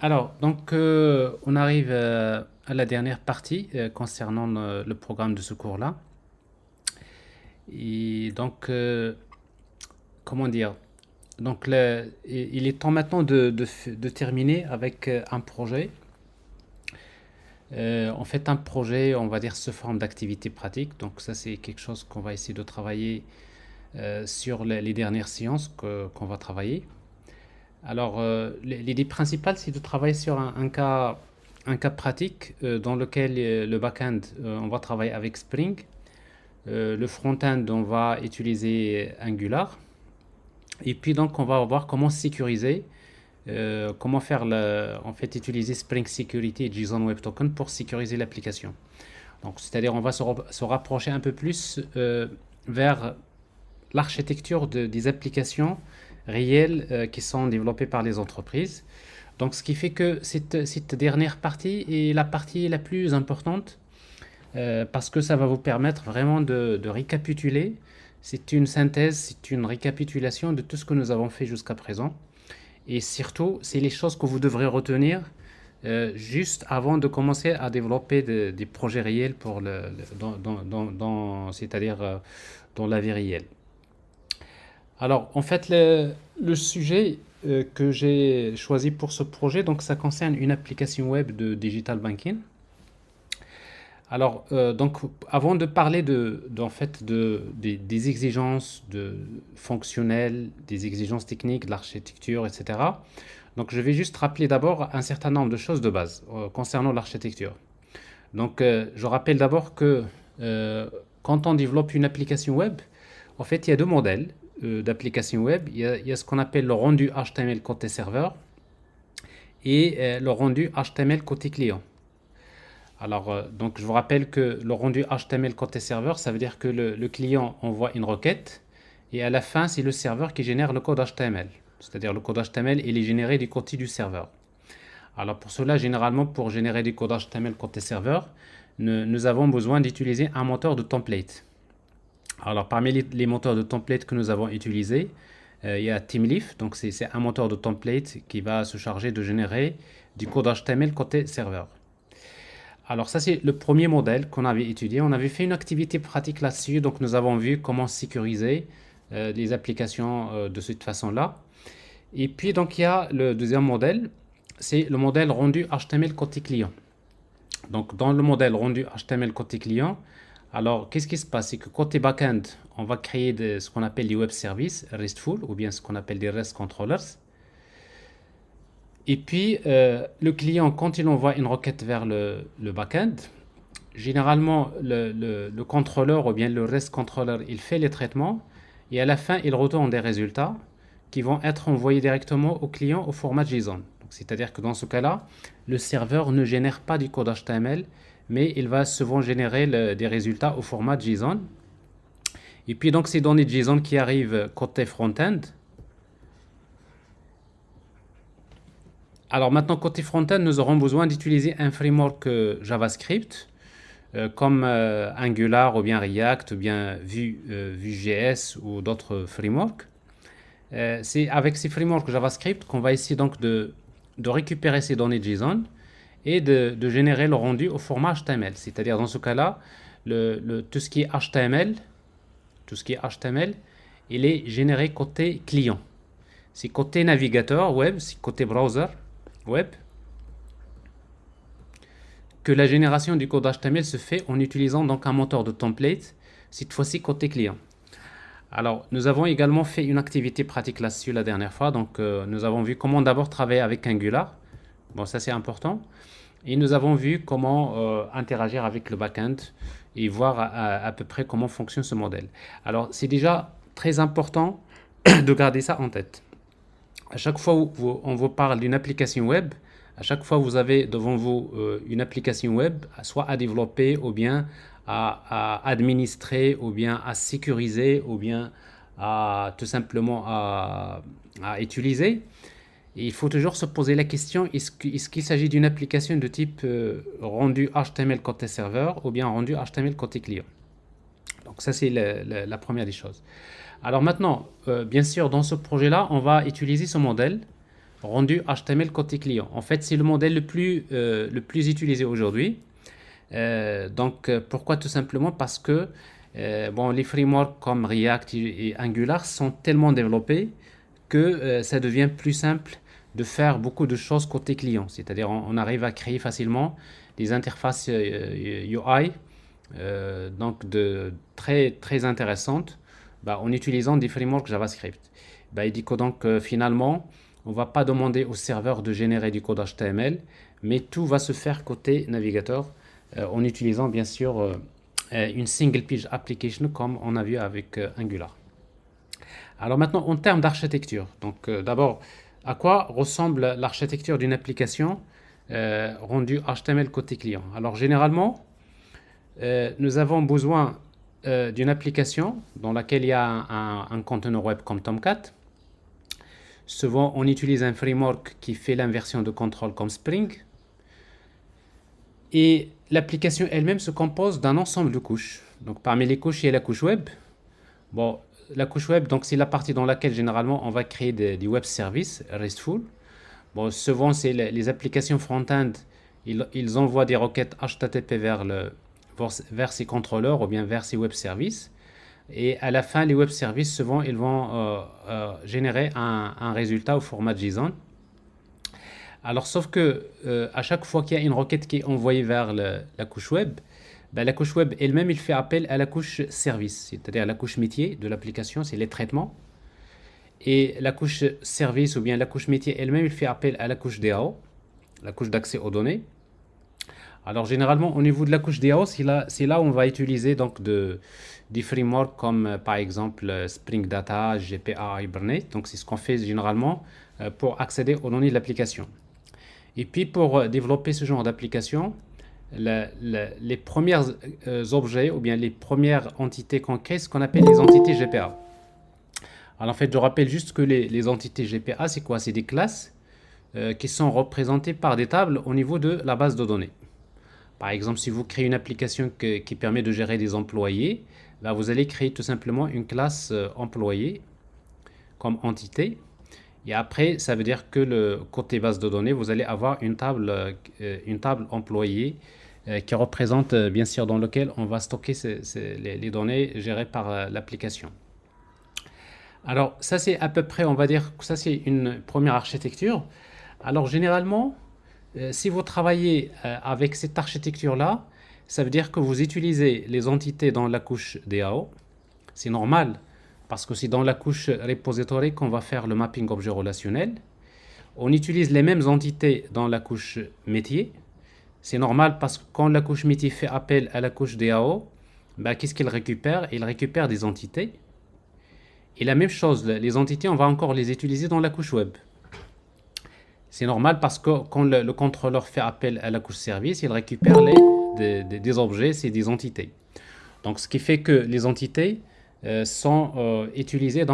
Alors, donc, on arrive à la dernière partie concernant le programme de ce cours-là. Et donc, comment dire? Donc, il est temps maintenant de terminer avec un projet. En fait, un projet, on va dire, sous forme d'activité pratique. Donc, ça, c'est quelque chose qu'on va essayer de travailler sur les dernières séances qu'on va travailler. Alors, l'idée principale, c'est de travailler sur un cas pratique dans lequel le back-end, on va travailler avec Spring. Le front-end, on va utiliser Angular. Et puis, donc, on va voir comment sécuriser, comment faire, en fait, utiliser Spring Security et JSON Web Token pour sécuriser l'application. Donc, c'est-à-dire, on va se rapprocher un peu plus vers l'architecture des applications réelles qui sont développées par les entreprises. Donc, ce qui fait que cette dernière partie est la partie la plus importante parce que ça va vous permettre vraiment de récapituler. C'est une synthèse, c'est une récapitulation de tout ce que nous avons fait jusqu'à présent. Et surtout, c'est les choses que vous devrez retenir juste avant de commencer à développer des projets réels pour c'est-à-dire dans la vie réelle. Alors, en fait, le sujet que j'ai choisi pour ce projet, donc ça concerne une application web de digital banking. Alors, donc, avant de parler en fait, des exigences fonctionnelles, des exigences techniques, de l'architecture, etc. Donc, je vais juste rappeler d'abord un certain nombre de choses de base concernant l'architecture. Donc, je rappelle d'abord que quand on développe une application web, en fait, il y a deux modèles d'application web. Il y a ce qu'on appelle le rendu HTML côté serveur et le rendu HTML côté client. Alors, donc, je vous rappelle que le rendu HTML côté serveur, ça veut dire que le client envoie une requête et à la fin, c'est le serveur qui génère le code HTML. C'est-à-dire le code HTML, il est généré du côté du serveur. Alors, pour cela, généralement, pour générer du code HTML côté serveur, nous avons besoin d'utiliser un moteur de template. Alors, parmi les moteurs de template que nous avons utilisés, il y a Teamleaf, donc c'est un moteur de template qui va se charger de générer du code HTML côté serveur. Alors ça, c'est le premier modèle qu'on avait étudié. On avait fait une activité pratique là-dessus, donc nous avons vu comment sécuriser les applications de cette façon-là. Et puis, donc, il y a le deuxième modèle, c'est le modèle rendu HTML côté client. Donc, dans le modèle rendu HTML côté client, alors, qu'est-ce qui se passe? C'est que côté backend, on va créer ce qu'on appelle des web services RESTful ou bien ce qu'on appelle des REST controllers. Et puis, le client, quand il envoie une requête vers le backend, généralement, le contrôleur ou bien le REST controller, il fait les traitements et à la fin, il retourne des résultats qui vont être envoyés directement au client au format JSON. C'est-à-dire que dans ce cas-là, le serveur ne génère pas du code HTML, mais il va souvent générer des résultats au format JSON. Et puis donc ces données JSON qui arrivent côté front-end. Alors maintenant côté front-end, nous aurons besoin d'utiliser un framework JavaScript comme Angular ou bien React ou bien Vue.js ou d'autres frameworks. C'est avec ces frameworks JavaScript qu'on va essayer donc de récupérer ces données JSON et de générer le rendu au format HTML. C'est-à-dire dans ce cas-là, tout ce qui est HTML, il est généré côté client. C'est côté navigateur web, c'est côté browser web que la génération du code HTML se fait en utilisant donc un moteur de template, cette fois-ci côté client. Alors, nous avons également fait une activité pratique là-dessus la dernière fois. Donc, nous avons vu comment d'abord travailler avec Angular. Bon, ça c'est important. Et nous avons vu comment interagir avec le backend et voir à peu près comment fonctionne ce modèle. Alors, c'est déjà très important de garder ça en tête. À chaque fois où on vous parle d'une application web, à chaque fois vous avez devant vous une application web, soit à développer ou bien à administrer ou bien à sécuriser ou bien tout simplement à utiliser. Et il faut toujours se poser la question, est-ce qu'il s'agit d'une application de type rendu HTML côté serveur ou bien rendu HTML côté client? Donc ça, c'est la première des choses. Alors maintenant, bien sûr, dans ce projet-là, on va utiliser ce modèle rendu HTML côté client. En fait, c'est le modèle le plus utilisé aujourd'hui. Pourquoi? Tout simplement parce que bon, les frameworks comme React et Angular sont tellement développés que ça devient plus simple de faire beaucoup de choses côté client. C'est-à-dire on arrive à créer facilement des interfaces UI très intéressantes bah, en utilisant des frameworks JavaScript. Bah, il dit que finalement, on ne va pas demander au serveur de générer du code HTML, mais tout va se faire côté navigateur en utilisant bien sûr une single page application comme on a vu avec Angular. Alors maintenant, en termes d'architecture, d'abord, à quoi ressemble l'architecture d'une application rendue HTML côté client? Alors généralement, nous avons besoin d'une application dans laquelle il y a un conteneur web comme Tomcat. Souvent, on utilise un framework qui fait l'inversion de contrôle comme Spring. Et l'application elle-même se compose d'un ensemble de couches. Donc parmi les couches, il y a la couche web. Bon, la couche web, donc c'est la partie dans laquelle généralement on va créer des web services RESTful. Bon, souvent c'est les applications front-end, ils envoient des requêtes HTTP vers ces contrôleurs ou bien vers ces web services. Et à la fin, les web services, souvent, ils vont générer un résultat au format JSON. Alors, sauf que à chaque fois qu'il y a une requête qui est envoyée vers la couche web, ben, la couche web elle-même, il fait appel à la couche service, c'est-à-dire la couche métier de l'application, c'est les traitements. Et la couche service ou bien la couche métier elle-même, il fait appel à la couche DAO, la couche d'accès aux données. Alors généralement au niveau de la couche DAO, c'est là où on va utiliser des frameworks comme par exemple Spring Data, GPA, Hibernate. Donc c'est ce qu'on fait généralement pour accéder aux données de l'application. Et puis pour développer ce genre d'application, les premiers objets ou bien les premières entités qu'on crée, ce qu'on appelle les entités GPA. Alors en fait, je rappelle juste que les entités GPA, c'est quoi? C'est des classes qui sont représentées par des tables au niveau de la base de données. Par exemple, si vous créez une application qui permet de gérer des employés, là, vous allez créer tout simplement une classe employé comme entité. Et après, ça veut dire que le côté base de données, vous allez avoir une table employé qui représente bien sûr dans lequel on va stocker les données gérées par l'application. Alors ça c'est à peu près, on va dire que ça c'est une première architecture. Alors généralement, si vous travaillez avec cette architecture-là, ça veut dire que vous utilisez les entités dans la couche DAO. C'est normal, parce que c'est dans la couche repository qu'on va faire le mapping objet relationnel. On utilise les mêmes entités dans la couche métier. C'est normal parce que quand la couche métier fait appel à la couche DAO, bah, qu'est-ce qu'il récupère? Il récupère des entités. Et la même chose, les entités, on va encore les utiliser dans la couche web. C'est normal parce que quand le contrôleur fait appel à la couche service, il récupère des objets, c'est des entités. Donc, ce qui fait que les entités sont utilisées,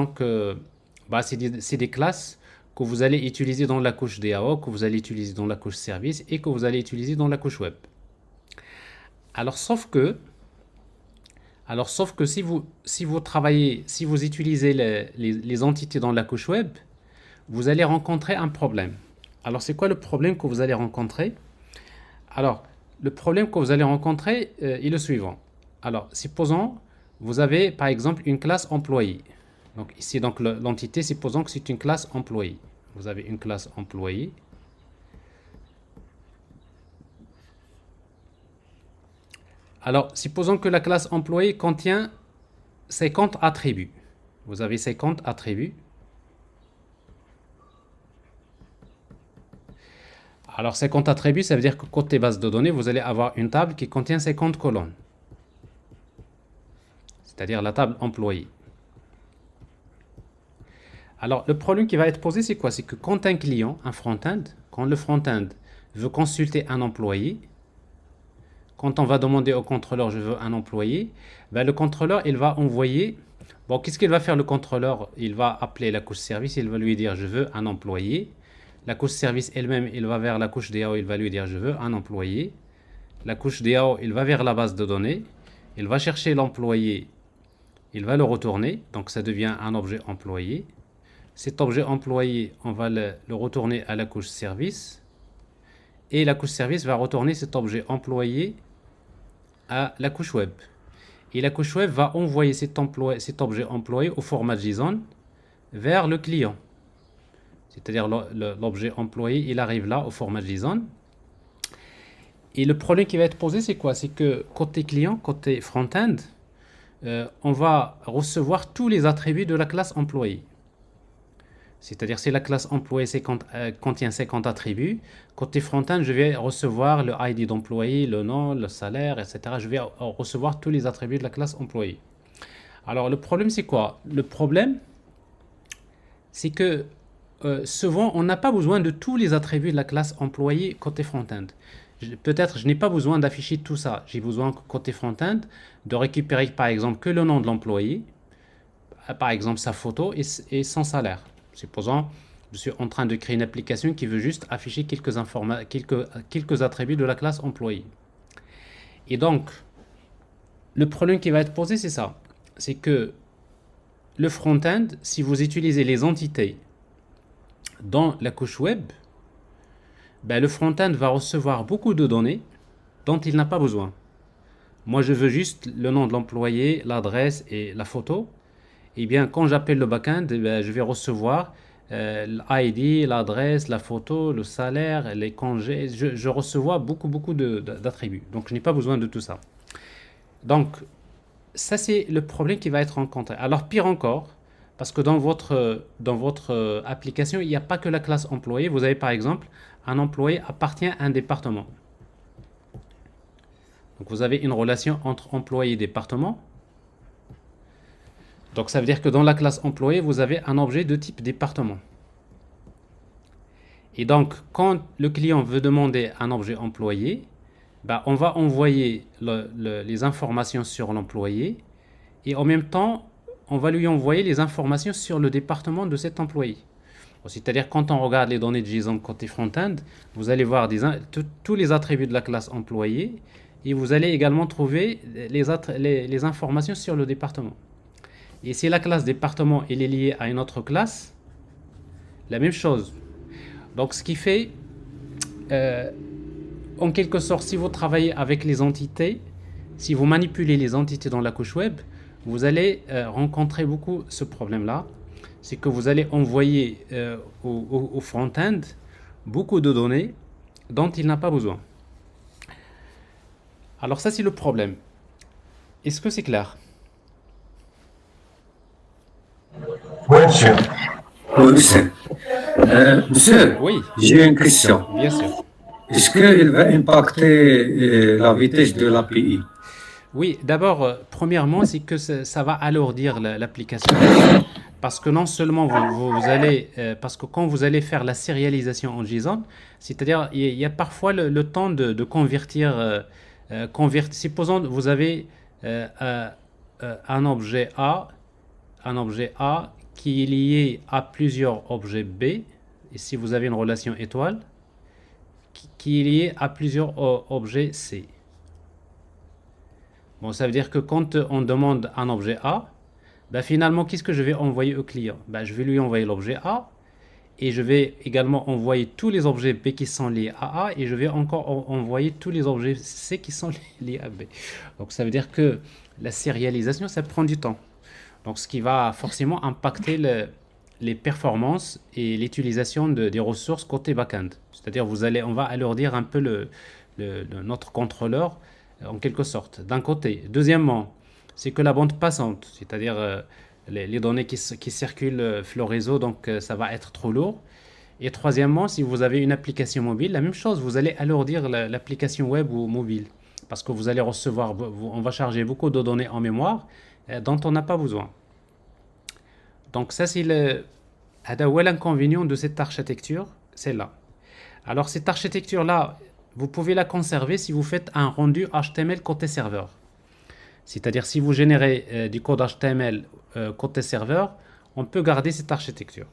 bah, c'est des classes que vous allez utiliser dans la couche DAO, que vous allez utiliser dans la couche service et que vous allez utiliser dans la couche web. Alors, sauf que si vous travaillez, si vous utilisez les entités dans la couche web, vous allez rencontrer un problème. Alors, c'est quoi le problème que vous allez rencontrer? Alors, le problème que vous allez rencontrer est le suivant. Alors, supposons, vous avez par exemple une classe employé. Donc, ici, l'entité, supposons que c'est une classe employé. Vous avez une classe employé. Alors, supposons que la classe employé contient 50 attributs. Vous avez 50 attributs. Alors, 50 attributs, ça veut dire que côté base de données, vous allez avoir une table qui contient 50 colonnes. C'est-à-dire la table employé. Alors, le problème qui va être posé, c'est quoi? C'est que quand un client, un front-end, quand le front-end veut consulter un employé, quand on va demander au contrôleur, je veux un employé, ben le contrôleur, il va envoyer... Bon, qu'est-ce qu'il va faire le contrôleur? Il va appeler la couche service, il va lui dire, je veux un employé. La couche service elle-même, il va vers la couche DAO, il va lui dire, je veux un employé. La couche DAO, il va vers la base de données, il va chercher l'employé, il va le retourner, donc ça devient un objet employé. Cet objet employé, on va le retourner à la couche service. Et la couche service va retourner cet objet employé à la couche web. Et la couche web va envoyer cet objet employé au format JSON vers le client. C'est-à-dire l'objet employé, il arrive là au format JSON. Et le problème qui va être posé, c'est quoi? C'est que côté client, côté front-end, on va recevoir tous les attributs de la classe employé. C'est-à-dire si la classe employé contient 50 attributs, côté front-end, je vais recevoir le ID d'employé, le nom, le salaire, etc. Je vais recevoir tous les attributs de la classe employé. Alors le problème, c'est quoi? Le problème, c'est que souvent, on n'a pas besoin de tous les attributs de la classe employé côté front-end. Peut-être je n'ai pas besoin d'afficher tout ça. J'ai besoin côté front-end de récupérer par exemple que le nom de l'employé, par exemple sa photo et son salaire. Supposons je suis en train de créer une application qui veut juste afficher quelques attributs de la classe employé. Et donc, le problème qui va être posé, c'est ça. C'est que le front-end, si vous utilisez les entités dans la couche web, ben le front-end va recevoir beaucoup de données dont il n'a pas besoin. Moi, je veux juste le nom de l'employé, l'adresse et la photo. Et bien, quand j'appelle le back-end, ben, je vais recevoir l'ID, l'adresse, la photo, le salaire, les congés. Je reçois beaucoup d'attributs. Donc, je n'ai pas besoin de tout ça. Donc, ça, c'est le problème qui va être rencontré. Alors, pire encore, parce que dans votre application, il n'y a pas que la classe employé. Vous avez par exemple, un employé appartient à un département. Donc vous avez une relation entre employé et département. Donc ça veut dire que dans la classe employé, vous avez un objet de type département. Et donc, quand le client veut demander un objet employé, ben, on va envoyer les informations sur l'employé et en même temps, on va lui envoyer les informations sur le département de cet employé. C'est-à-dire, quand on regarde les données de JSON côté front-end, vous allez voir tous les attributs de la classe employé et vous allez également trouver les informations sur le département. Et si la classe département elle est liée à une autre classe, la même chose. Donc, ce qui fait, en quelque sorte, si vous travaillez avec les entités, si vous manipulez les entités dans la couche web, vous allez rencontrer beaucoup ce problème-là. C'est que vous allez envoyer au front-end beaucoup de données dont il n'a pas besoin. Alors ça, c'est le problème. Est-ce que c'est clair? Oui, monsieur. Oui, monsieur. Monsieur, Oui, j'ai une question. bien sûr. Est-ce qu'il va impacter la vitesse de l'API? Oui, d'abord, premièrement, c'est que ça va alourdir l'application. Parce que non seulement vous allez, parce que quand vous allez faire la sérialisation en JSON, c'est-à-dire il y a parfois le temps de convertir, supposons vous avez un objet A qui est lié à plusieurs objets B, et si vous avez une relation étoile, qui est lié à plusieurs objets C. Bon, ça veut dire que quand on demande un objet A, ben finalement, qu'est-ce que je vais envoyer au client? Ben, je vais lui envoyer l'objet A et je vais également envoyer tous les objets B qui sont liés à A et je vais encore envoyer tous les objets C qui sont liés à B. Donc, ça veut dire que la sérialisation, ça prend du temps. Donc, ce qui va forcément impacter les performances et l'utilisation des ressources côté back-end. C'est-à-dire, on va alourdir un peu notre contrôleur en quelque sorte, d'un côté. Deuxièmement, c'est que la bande passante, c'est-à-dire les données qui circulent le réseau, donc ça va être trop lourd. Et troisièmement, si vous avez une application mobile, la même chose, vous allez alourdir l'application web ou mobile. Parce que vous allez recevoir, on va charger beaucoup de données en mémoire dont on n'a pas besoin. Donc ça, c'est l'inconvénient de cette architecture, c'est là. Alors cette architecture-là, vous pouvez la conserver si vous faites un rendu HTML côté serveur. C'est-à-dire si vous générez du code HTML côté serveur, on peut garder cette architecture.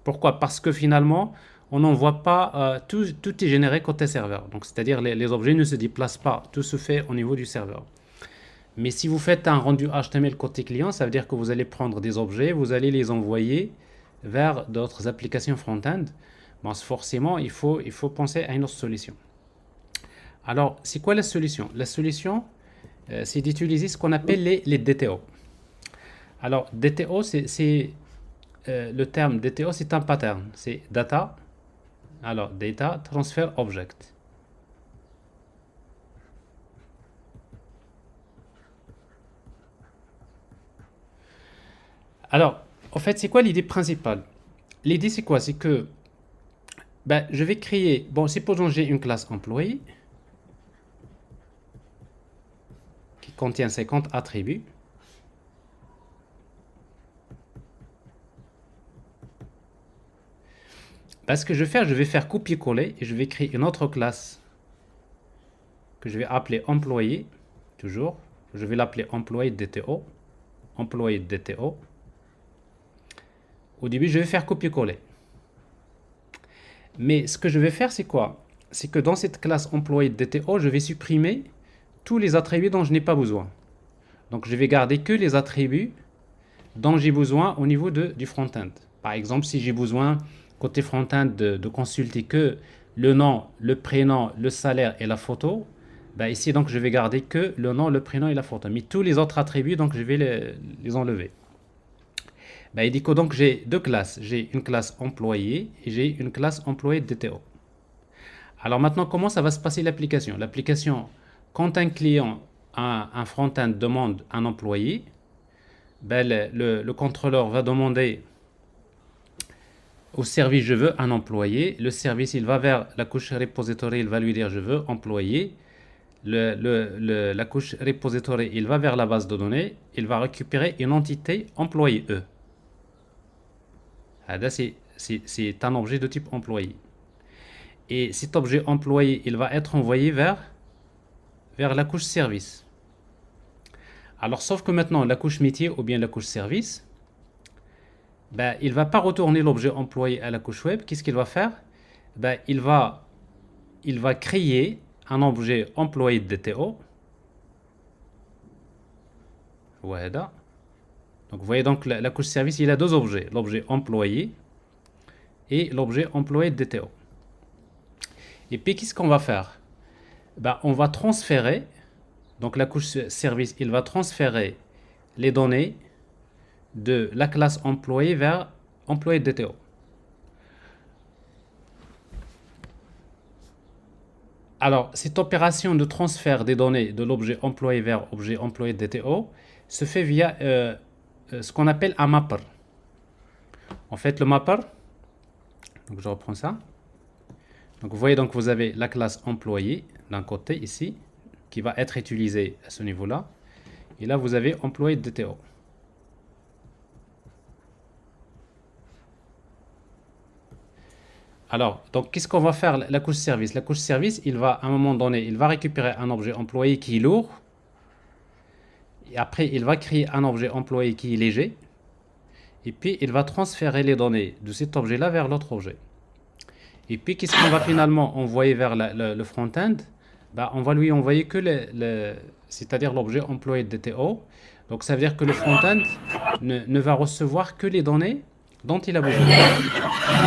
Pourquoi? Parce que finalement, on n'envoie pas, tout est généré côté serveur. Donc c'est-à-dire les objets ne se déplacent pas, tout se fait au niveau du serveur. Mais si vous faites un rendu HTML côté client, ça veut dire que vous allez prendre des objets, vous allez les envoyer vers d'autres applications front-end, bon, forcément, il faut penser à une autre solution. Alors, c'est quoi la solution? La solution, c'est d'utiliser ce qu'on appelle les DTO. Alors, DTO, le terme DTO, c'est un pattern. C'est Data, alors Data Transfer Object. Alors, en fait, c'est quoi l'idée principale? L'idée, c'est quoi? C'est que ben, je vais créer, bon, supposons que j'ai une classe employé qui contient 50 attributs. Ben, ce que je vais faire copier-coller et je vais créer une autre classe que je vais appeler employé, toujours. Je vais l'appeler employé DTO. Employé DTO. Au début, je vais faire copier-coller. Mais ce que je vais faire, c'est quoi? C'est que dans cette classe employé DTO, je vais supprimer tous les attributs dont je n'ai pas besoin. Donc, je vais garder que les attributs dont j'ai besoin au niveau du front-end. Par exemple, si j'ai besoin, côté front-end, de consulter que le nom, le prénom, le salaire et la photo, ben ici, donc, je vais garder que le nom, le prénom et la photo. Mais tous les autres attributs, donc, je vais les enlever. Ben, il dit que donc, j'ai deux classes. J'ai une classe employé et j'ai une classe employé DTO. Alors maintenant, comment ça va se passer l'application? L'application, quand un client, un front-end demande un employé, ben le contrôleur va demander au service je veux un employé. Le service il va vers la couche repository, il va lui dire je veux employé. La couche repository il va vers la base de données, il va récupérer une entité employé E. C'est un objet de type employé. Et cet objet employé il va être envoyé vers la couche service. Alors sauf que maintenant la couche métier ou bien la couche service, ben, il ne va pas retourner l'objet employé à la couche web. Qu'est-ce qu'il va faire? Ben, il va créer un objet employé DTO. Voilà. Donc, vous voyez donc la couche service, il a deux objets. L'objet employé et l'objet employé DTO. Et puis, qu'est-ce qu'on va faire? Ben, on va transférer, donc la couche service, il va transférer les données de la classe employé vers employé DTO. Alors, cette opération de transfert des données de l'objet employé vers objet employé DTO se fait via ce qu'on appelle un mapper. En fait, le mapper, donc je reprends ça. Donc, vous voyez, donc vous avez la classe employé d'un côté ici, qui va être utilisée à ce niveau-là. Et là, vous avez employé DTO. Alors, donc, qu'est-ce qu'on va faire la couche service? La couche service, il va, à un moment donné, il va récupérer un objet employé qui est lourd. Et après, il va créer un objet employé qui est léger. Et puis, il va transférer les données de cet objet-là vers l'autre objet. Et puis, qu'est-ce qu'on va finalement envoyer vers le front-end? Ben, on va lui envoyer que c'est-à-dire l'objet employé DTO. Donc, ça veut dire que le front-end ne va recevoir que les données dont il a besoin.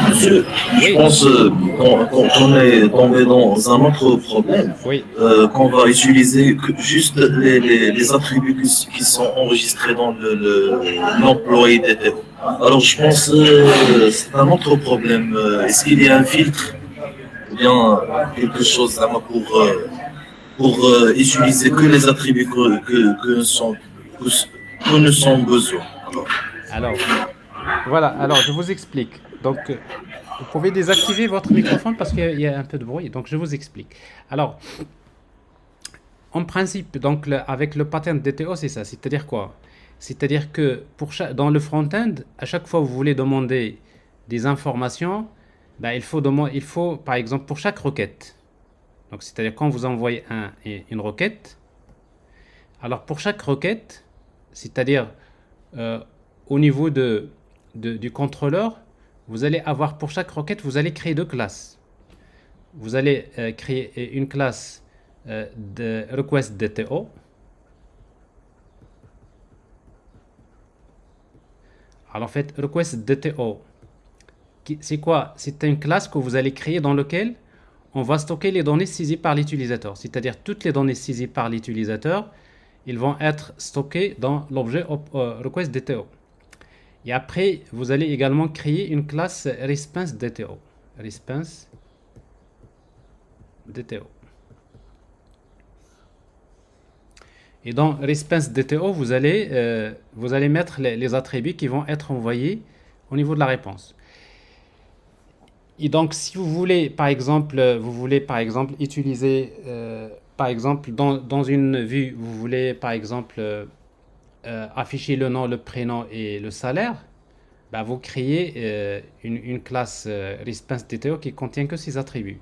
Monsieur, je pense qu'on est tombé dans un autre problème, Oui. qu'on va utiliser juste les attributs qui sont enregistrés dans l'employé DTO. Alors je pense que c'est un autre problème. Est-ce qu'il y a un filtre ou bien quelque chose là pour utiliser que les attributs que nous sommes besoin? Alors, voilà, alors je vous explique. Donc, vous pouvez désactiver votre microphone parce qu'il y a un peu de bruit. Donc, je vous explique. Alors, en principe, donc, avec le pattern DTO, c'est ça. C'est-à-dire quoi? C'est-à-dire que dans le front-end, à chaque fois que vous voulez demander des informations, ben, il faut, par exemple, pour chaque requête. Donc, c'est-à-dire quand vous envoyez une requête, alors pour chaque requête, c'est-à-dire au niveau du contrôleur, vous allez avoir pour chaque requête, vous allez créer deux classes. Vous allez créer une classe de request DTO. Alors en fait, request DTO, C'est quoi? C'est une classe que vous allez créer dans laquelle on va stocker les données saisies par l'utilisateur. C'est-à-dire toutes les données saisies par l'utilisateur, ils vont être stockées dans l'objet request DTO. Et après, vous allez également créer une classe response DTO. Response DTO. Et dans response DTO, vous allez mettre les attributs qui vont être envoyés au niveau de la réponse. Et donc, si vous voulez, par exemple, utiliser, par exemple, dans une vue, vous voulez, par exemple, afficher le nom, le prénom et le salaire, bah, vous créez une classe response DTO qui contient que ces attributs.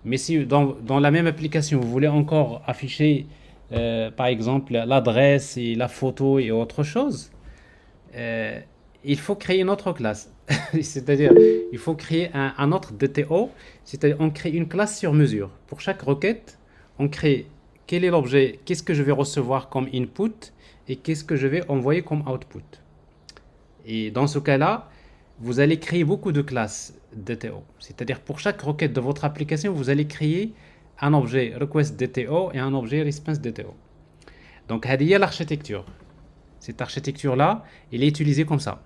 Mais si dans la même application, vous voulez encore afficher, par exemple, l'adresse et la photo et autre chose, il faut créer une autre classe. C'est-à-dire, il faut créer un autre DTO, c'est-à-dire on crée une classe sur mesure. Pour chaque requête, on crée quel est l'objet, qu'est-ce que je vais recevoir comme input et qu'est-ce que je vais envoyer comme output. Et dans ce cas-là, vous allez créer beaucoup de classes DTO. C'est-à-dire pour chaque requête de votre application, vous allez créer un objet request DTO et un objet response DTO. Donc, il y a l'architecture. Cette architecture-là, elle est utilisée comme ça.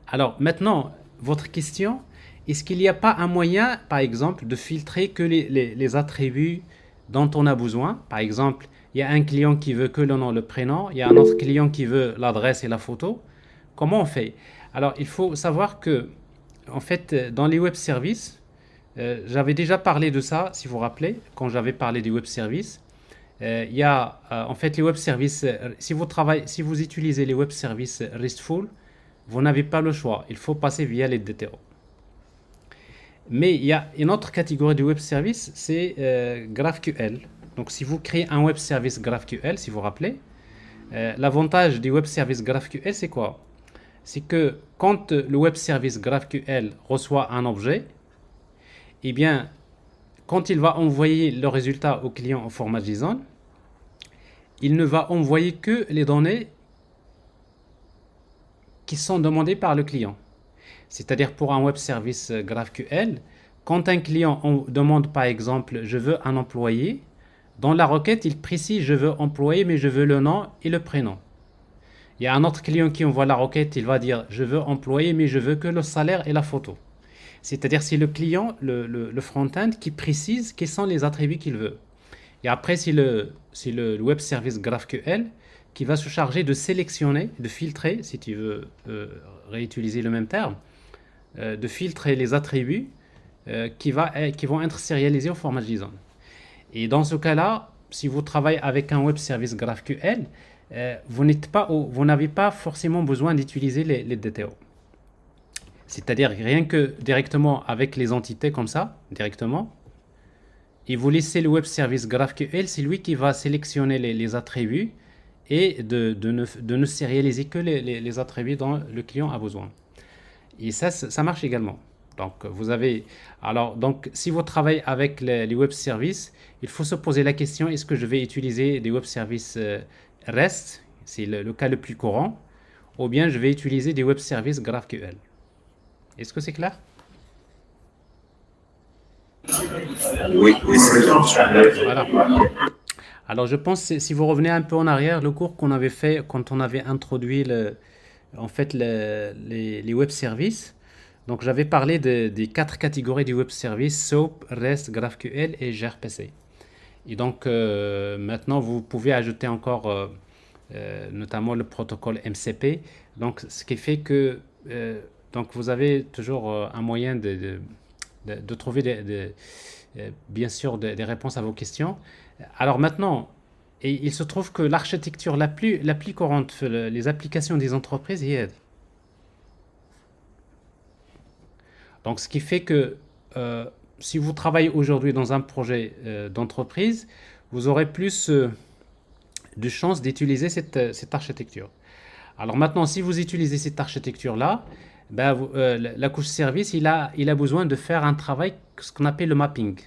Alors maintenant, votre question, est-ce qu'il n'y a pas un moyen, par exemple, de filtrer que les attributs dont on a besoin? Par exemple, il y a un client qui veut que le nom, le prénom, il y a un autre client qui veut l'adresse et la photo. Comment on fait? Alors, il faut savoir que, en fait, dans les web services, j'avais déjà parlé de ça, si vous vous rappelez, quand j'avais parlé des web services. Il y a, en fait, les web services, si vous utilisez les web services RESTful, vous n'avez pas le choix, il faut passer via les DTO. Mais il y a une autre catégorie de web service, c'est GraphQL. Donc si vous créez un web service GraphQL, si vous vous rappelez, l'avantage du web service GraphQL, c'est quoi? C'est que quand le web service GraphQL reçoit un objet, eh bien, quand il va envoyer le résultat au client au format JSON, il ne va envoyer que les données qui sont demandées par le client. C'est-à-dire pour un web service GraphQL, quand un client demande par exemple « je veux un employé », dans la requête, il précise « je veux employé, mais je veux le nom et le prénom ». Il y a un autre client qui envoie la requête, il va dire « je veux employé, mais je veux que le salaire et la photo ». C'est-à-dire c'est le client, le front-end, qui précise quels sont les attributs qu'il veut. Et après, c'est le web service GraphQL qui va se charger de sélectionner, de filtrer, si tu veux réutiliser le même terme, de filtrer les attributs qui vont être sérialisés au format JSON. Et dans ce cas-là, si vous travaillez avec un web service GraphQL, vous n'avez pas forcément besoin d'utiliser les DTO. C'est-à-dire rien que directement avec les entités comme ça, directement, et vous laissez le web service GraphQL, c'est lui qui va sélectionner les attributs et de ne sérialiser que les attributs dont le client a besoin. Et ça marche également. Donc, donc, si vous travaillez avec les web services, il faut se poser la question, est-ce que je vais utiliser des web services REST, c'est le cas le plus courant, ou bien je vais utiliser des web services GraphQL. Est-ce que c'est clair? Oui, c'est clair. Voilà. Alors, je pense, si vous revenez un peu en arrière, le cours qu'on avait fait quand on avait introduit en fait, les web services, donc j'avais parlé des 4 catégories du web service, SOAP, REST, GraphQL et gRPC. Et donc, maintenant, vous pouvez ajouter encore notamment le protocole MCP. Donc, ce qui fait que donc vous avez toujours un moyen de trouver bien sûr des réponses à vos questions. Alors maintenant, il se trouve que l'architecture la plus courante, les applications des entreprises y aident. Donc ce qui fait que si vous travaillez aujourd'hui dans un projet d'entreprise, vous aurez plus de chances d'utiliser cette architecture. Alors maintenant, si vous utilisez cette architecture-là, la couche service, il a besoin de faire un travail, ce qu'on appelle le mapping.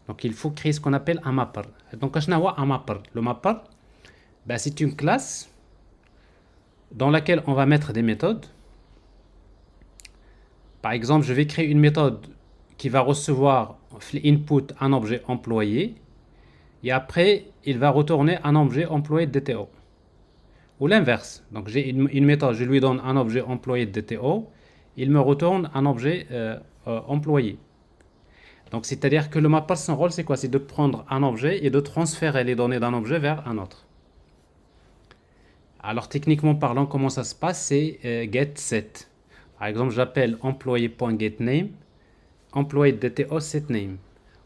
Donc il faut créer ce qu'on appelle un mapper. Donc un mapper. Le mapper, c'est une classe dans laquelle on va mettre des méthodes. Par exemple, je vais créer une méthode qui va recevoir l'input un objet employé et après, il va retourner un objet employé de DTO. Ou l'inverse. Donc, j'ai une méthode, je lui donne un objet employé de DTO, il me retourne un objet employé. Donc, c'est-à-dire que le mapper, son rôle, c'est quoi? C'est de prendre un objet et de transférer les données d'un objet vers un autre. Alors, techniquement parlant, comment ça se passe? C'est get set. Par exemple, j'appelle employé.getName, employé de DTO setName,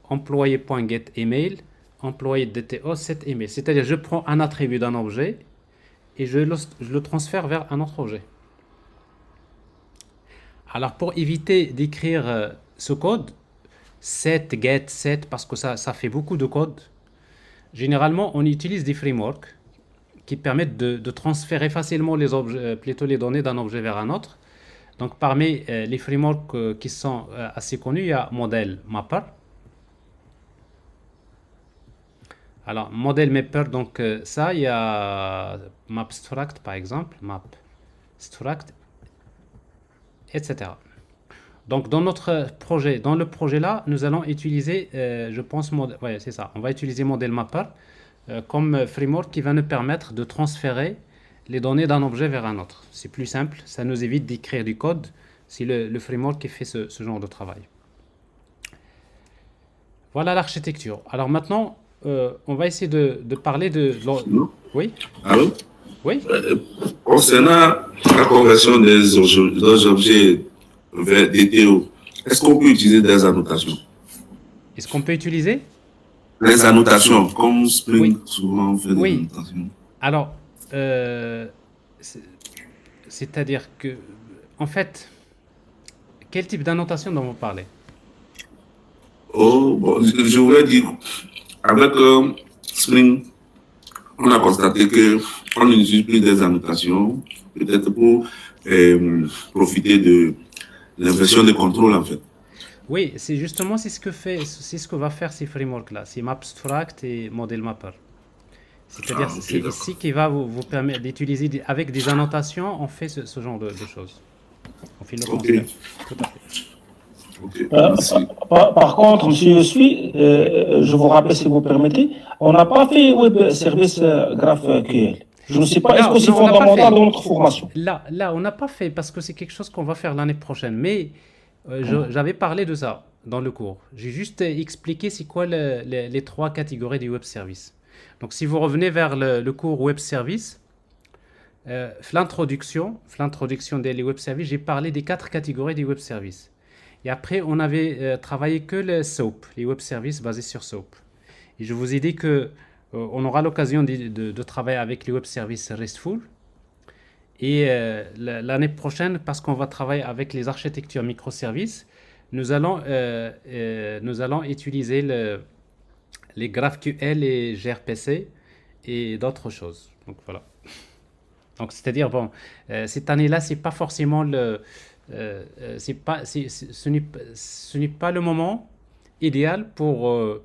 employé.getEmail, employé de DTO setEmail. C'est-à-dire, je prends un attribut d'un objet et je le transfère vers un autre objet. Alors, pour éviter d'écrire ce code, set, get, set, parce que ça fait beaucoup de code, généralement, on utilise des frameworks qui permettent de transférer facilement les objets, plutôt les données d'un objet vers un autre. Donc, parmi les frameworks qui sont assez connus, il y a Model Mapper. Alors, Model Mapper, donc ça, il y a Mapstruct par exemple, Mapstruct, etc. Donc, dans notre projet, dans le projet là, nous allons utiliser, je pense, ouais, c'est ça, on va utiliser Model Mapper comme framework qui va nous permettre de transférer les données d'un objet vers un autre. C'est plus simple, ça nous évite d'écrire du code. C'est le framework qui fait ce genre de travail. Voilà l'architecture. Alors maintenant, on va essayer de parler de... Allô? Oui? Allô? Oui? Concernant la conversion des objets vers DTO, est-ce qu'on peut utiliser des annotations? Est-ce qu'on peut utiliser? Les annotations, comme Spring Oui. souvent fait des Oui. annotations. Alors, c'est-à-dire que, en fait, quel type d'annotation dont vous parlez? Oh, bon, je voulais dire, avec Spring, on a constaté qu'on n'utilise plus des annotations, peut-être pour profiter de l'inversion de contrôle, en fait. Oui, c'est justement c'est ce que va faire ces frameworks-là. C'est Mapstruct et Model Mapper. C'est-à-dire, Ah, ok, c'est d'accord. ici qui va vous permettre d'utiliser avec des annotations, on fait ce genre de choses. On fait le Ok, transfert. Tout à fait. ok, merci. Par contre, monsieur Yossi, je vous rappelle si vous permettez, on n'a pas fait Web Service GraphQL. Je ne sais pas, est-ce Non, que c'est non, on n'a pas fondamental fait. dans notre formation? Là, on n'a pas fait parce que c'est quelque chose qu'on va faire l'année prochaine. Mais j'avais parlé de ça dans le cours. J'ai juste expliqué c'est quoi les trois catégories du web service. Donc, si vous revenez vers le cours web service, l'introduction des web services, j'ai parlé des quatre catégories des web services. Et après, on avait travaillé que les SOAP, les web services basés sur SOAP. Et je vous ai dit que on aura l'occasion de travailler avec les web services RESTful. Et l'année prochaine, parce qu'on va travailler avec les architectures microservices, nous allons utiliser les GraphQL et gRPC et d'autres choses. Donc voilà. Donc c'est-à-dire bon, cette année-là, c'est pas forcément ce n'est pas le moment idéal pour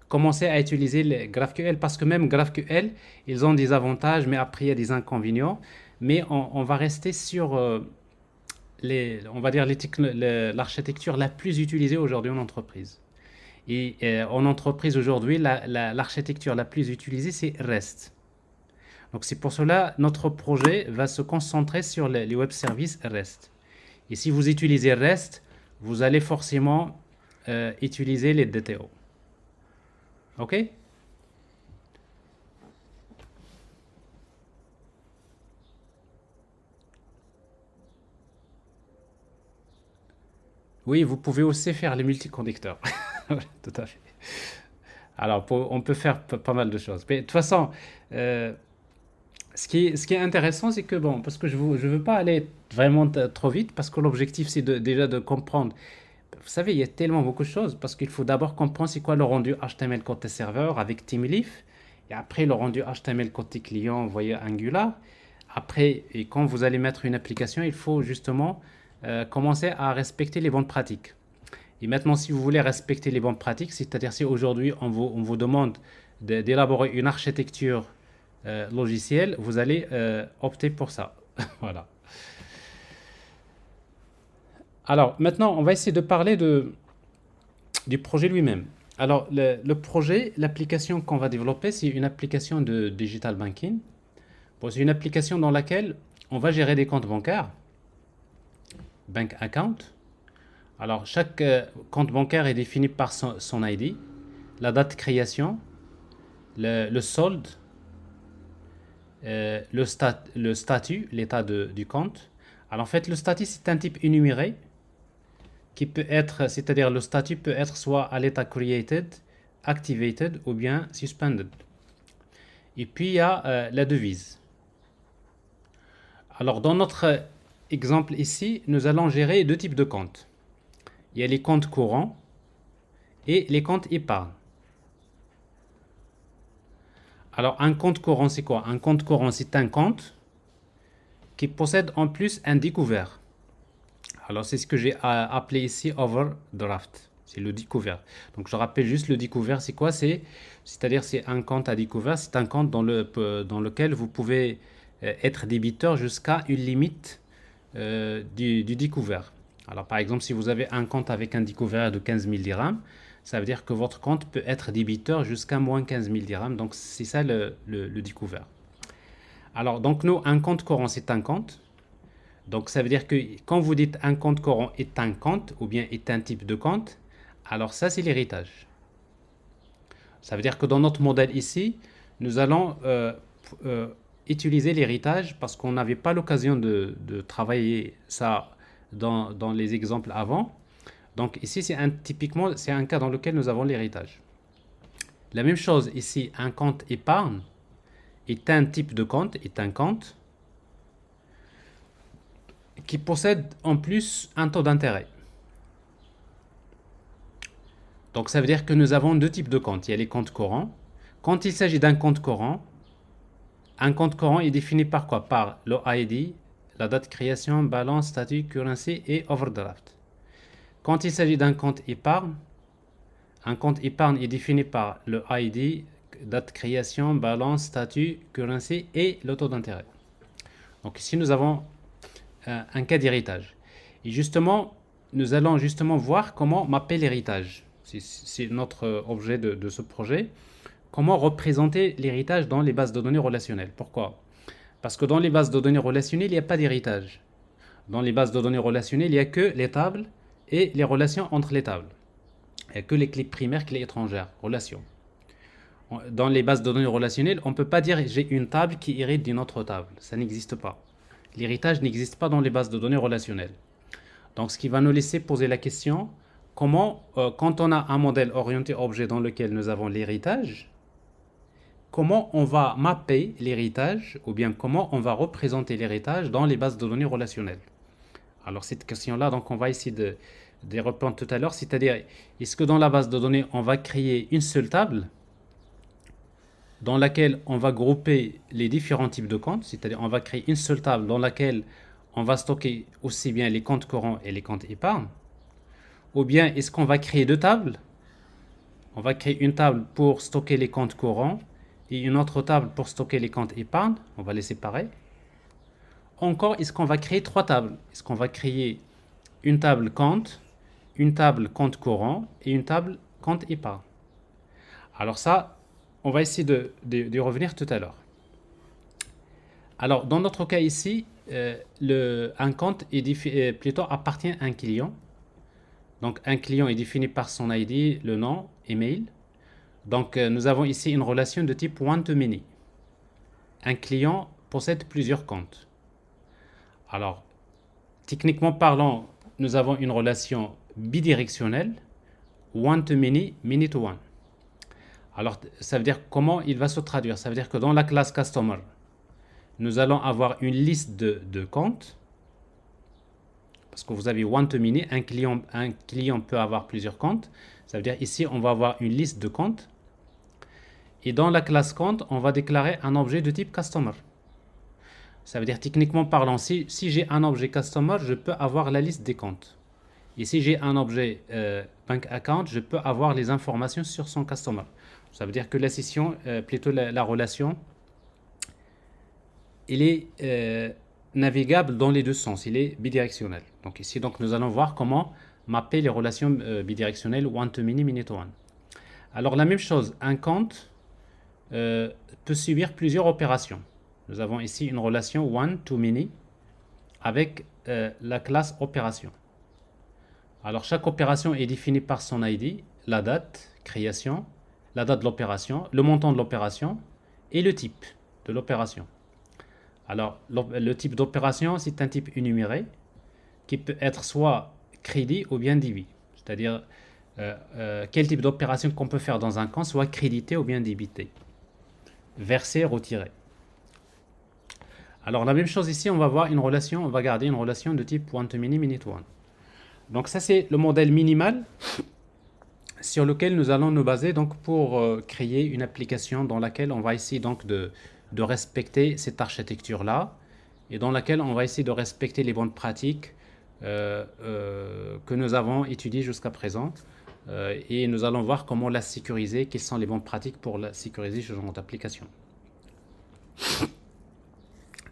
commencer à utiliser les GraphQL parce que même GraphQL, ils ont des avantages, mais après il y a des inconvénients. Mais on va rester sur on va dire l'architecture la plus utilisée aujourd'hui en entreprise. Et en entreprise aujourd'hui, l'architecture la plus utilisée, c'est REST. Donc c'est pour cela notre projet va se concentrer sur les web services REST. Et si vous utilisez REST, vous allez forcément utiliser les DTO. OK? Oui, vous pouvez aussi faire les multiconducteurs. Tout à fait. Alors, on peut faire pas mal de choses. Mais de toute façon, ce qui est intéressant, c'est que, bon, parce que je veux pas aller vraiment trop vite, parce que l'objectif, c'est déjà de comprendre. Vous savez, il y a tellement beaucoup de choses, parce qu'il faut d'abord comprendre c'est quoi le rendu HTML côté serveur avec TeamLeaf, et après le rendu HTML côté client, vous voyez Angular. Après, et quand vous allez mettre une application, il faut justement commencer à respecter les bonnes pratiques. Et maintenant, si vous voulez respecter les bonnes pratiques, c'est-à-dire si aujourd'hui on vous demande d'élaborer une architecture logicielle, vous allez opter pour ça. Voilà. Alors, maintenant, on va essayer de parler du projet lui-même. Alors, le projet, l'application qu'on va développer, c'est une application de digital banking. Bon, c'est une application dans laquelle on va gérer des comptes bancaires, bank account. Alors, chaque compte bancaire est défini par son ID, la date de création, le solde, le statut, l'état du compte. Alors, en fait, le statut, c'est un type énuméré qui peut être, c'est-à-dire le statut peut être soit à l'état created, activated ou bien suspended. Et puis, il y a la devise. Alors, dans notre exemple ici, nous allons gérer deux types de comptes. Il y a les comptes courants et les comptes épargne. Alors, un compte courant, c'est quoi? Un compte courant, c'est un compte qui possède en plus un découvert. Alors, c'est ce que j'ai appelé ici overdraft. C'est le découvert. Donc, je rappelle juste le découvert, c'est quoi? C'est-à-dire, c'est un compte à découvert. C'est un compte dans lequel vous pouvez être débiteur jusqu'à une limite du découvert. Alors, par exemple, si vous avez un compte avec un découvert de 15 000 dirhams, ça veut dire que votre compte peut être débiteur jusqu'à moins 15 000 dirhams. Donc, c'est ça le découvert. Alors, donc, nous, un compte courant, c'est un compte. Donc, ça veut dire que quand vous dites un compte courant est un compte ou bien est un type de compte, alors ça, c'est l'héritage. Ça veut dire que dans notre modèle ici, nous allons utiliser l'héritage parce qu'on n'avait pas l'occasion de travailler ça dans les exemples avant. Donc, ici, typiquement, c'est un cas dans lequel nous avons l'héritage. La même chose ici, un compte épargne est un type de compte, est un compte qui possède en plus un taux d'intérêt. Donc ça veut dire que nous avons deux types de comptes. Il y a les comptes courants. Quand il s'agit d'un compte courant, un compte courant est défini par quoi? Par le ID, la date de création, balance, statut, currency et overdraft. Quand il s'agit d'un compte épargne, un compte épargne est défini par le ID, date de création, balance, statut, currency et le taux d'intérêt. Donc ici nous avons un cas d'héritage. Et justement, nous allons justement voir comment mapper l'héritage. C'est notre objet de ce projet. Comment représenter l'héritage dans les bases de données relationnelles. Pourquoi? Parce que dans les bases de données relationnelles, il n'y a pas d'héritage. Dans les bases de données relationnelles, il n'y a que les tables et les relations entre les tables. Il n'y a que les clés primaires, clés étrangères, relations. Dans les bases de données relationnelles, on ne peut pas dire j'ai une table qui hérite d'une autre table. Ça n'existe pas. L'héritage n'existe pas dans les bases de données relationnelles. Donc, ce qui va nous laisser poser la question, comment, quand on a un modèle orienté objet dans lequel nous avons l'héritage, comment on va mapper l'héritage ou bien comment on va représenter l'héritage dans les bases de données relationnelles. Alors, cette question-là, donc, on va essayer de reprendre tout à l'heure, c'est-à-dire, est-ce que dans la base de données, on va créer une seule table dans laquelle on va grouper les différents types de comptes, c'est-à-dire on va créer une seule table dans laquelle on va stocker aussi bien les comptes courants et les comptes épargne, ou bien est-ce qu'on va créer deux tables? On va créer une table pour stocker les comptes courants et une autre table pour stocker les comptes épargne, on va les séparer. Encore, est-ce qu'on va créer trois tables? Est-ce qu'on va créer une table compte, une table compte courant et une table compte épargne? Alors ça, on va essayer de revenir tout à l'heure. Alors, dans notre cas ici, un compte plutôt appartient à un client. Donc, un client est défini par son ID, le nom, email. Donc, nous avons ici une relation de type one-to-many. Un client possède plusieurs comptes. Alors, techniquement parlant, nous avons une relation bidirectionnelle, one-to-many, many-to-one. Alors, ça veut dire comment il va se traduire. Ça veut dire que dans la classe Customer, nous allons avoir une liste de comptes. Parce que vous avez one-to-many, un client peut avoir plusieurs comptes. Ça veut dire ici, on va avoir une liste de comptes. Et dans la classe compte, on va déclarer un objet de type Customer. Ça veut dire, techniquement parlant, si j'ai un objet Customer, je peux avoir la liste des comptes. Et si j'ai un objet Bank Account, je peux avoir les informations sur son Customer. Ça veut dire que la session, plutôt la relation, elle est navigable dans les deux sens, il est bidirectionnel. Donc ici, donc, nous allons voir comment mapper les relations bidirectionnelles one-to-many, many-to-one. Alors la même chose, un compte peut subir plusieurs opérations. Nous avons ici une relation one-to-many avec la classe opération. Alors chaque opération est définie par son ID, la date, création, la date de l'opération, le montant de l'opération et le type de l'opération. Alors le type d'opération, c'est un type énuméré qui peut être soit crédit ou bien débit. C'est-à-dire quel type d'opération qu'on peut faire dans un compte, soit crédité ou bien débité. Verser, retirer. Alors la même chose ici, on va voir une relation, on va garder une relation de type one-to-many, many-to-one. Donc ça c'est le modèle minimal sur lequel nous allons nous baser donc pour créer une application dans laquelle on va essayer donc de respecter cette architecture là et dans laquelle on va essayer de respecter les bonnes pratiques que nous avons étudiées jusqu'à présent et nous allons voir comment la sécuriser, quelles sont les bonnes pratiques pour la sécuriser ce genre d'application.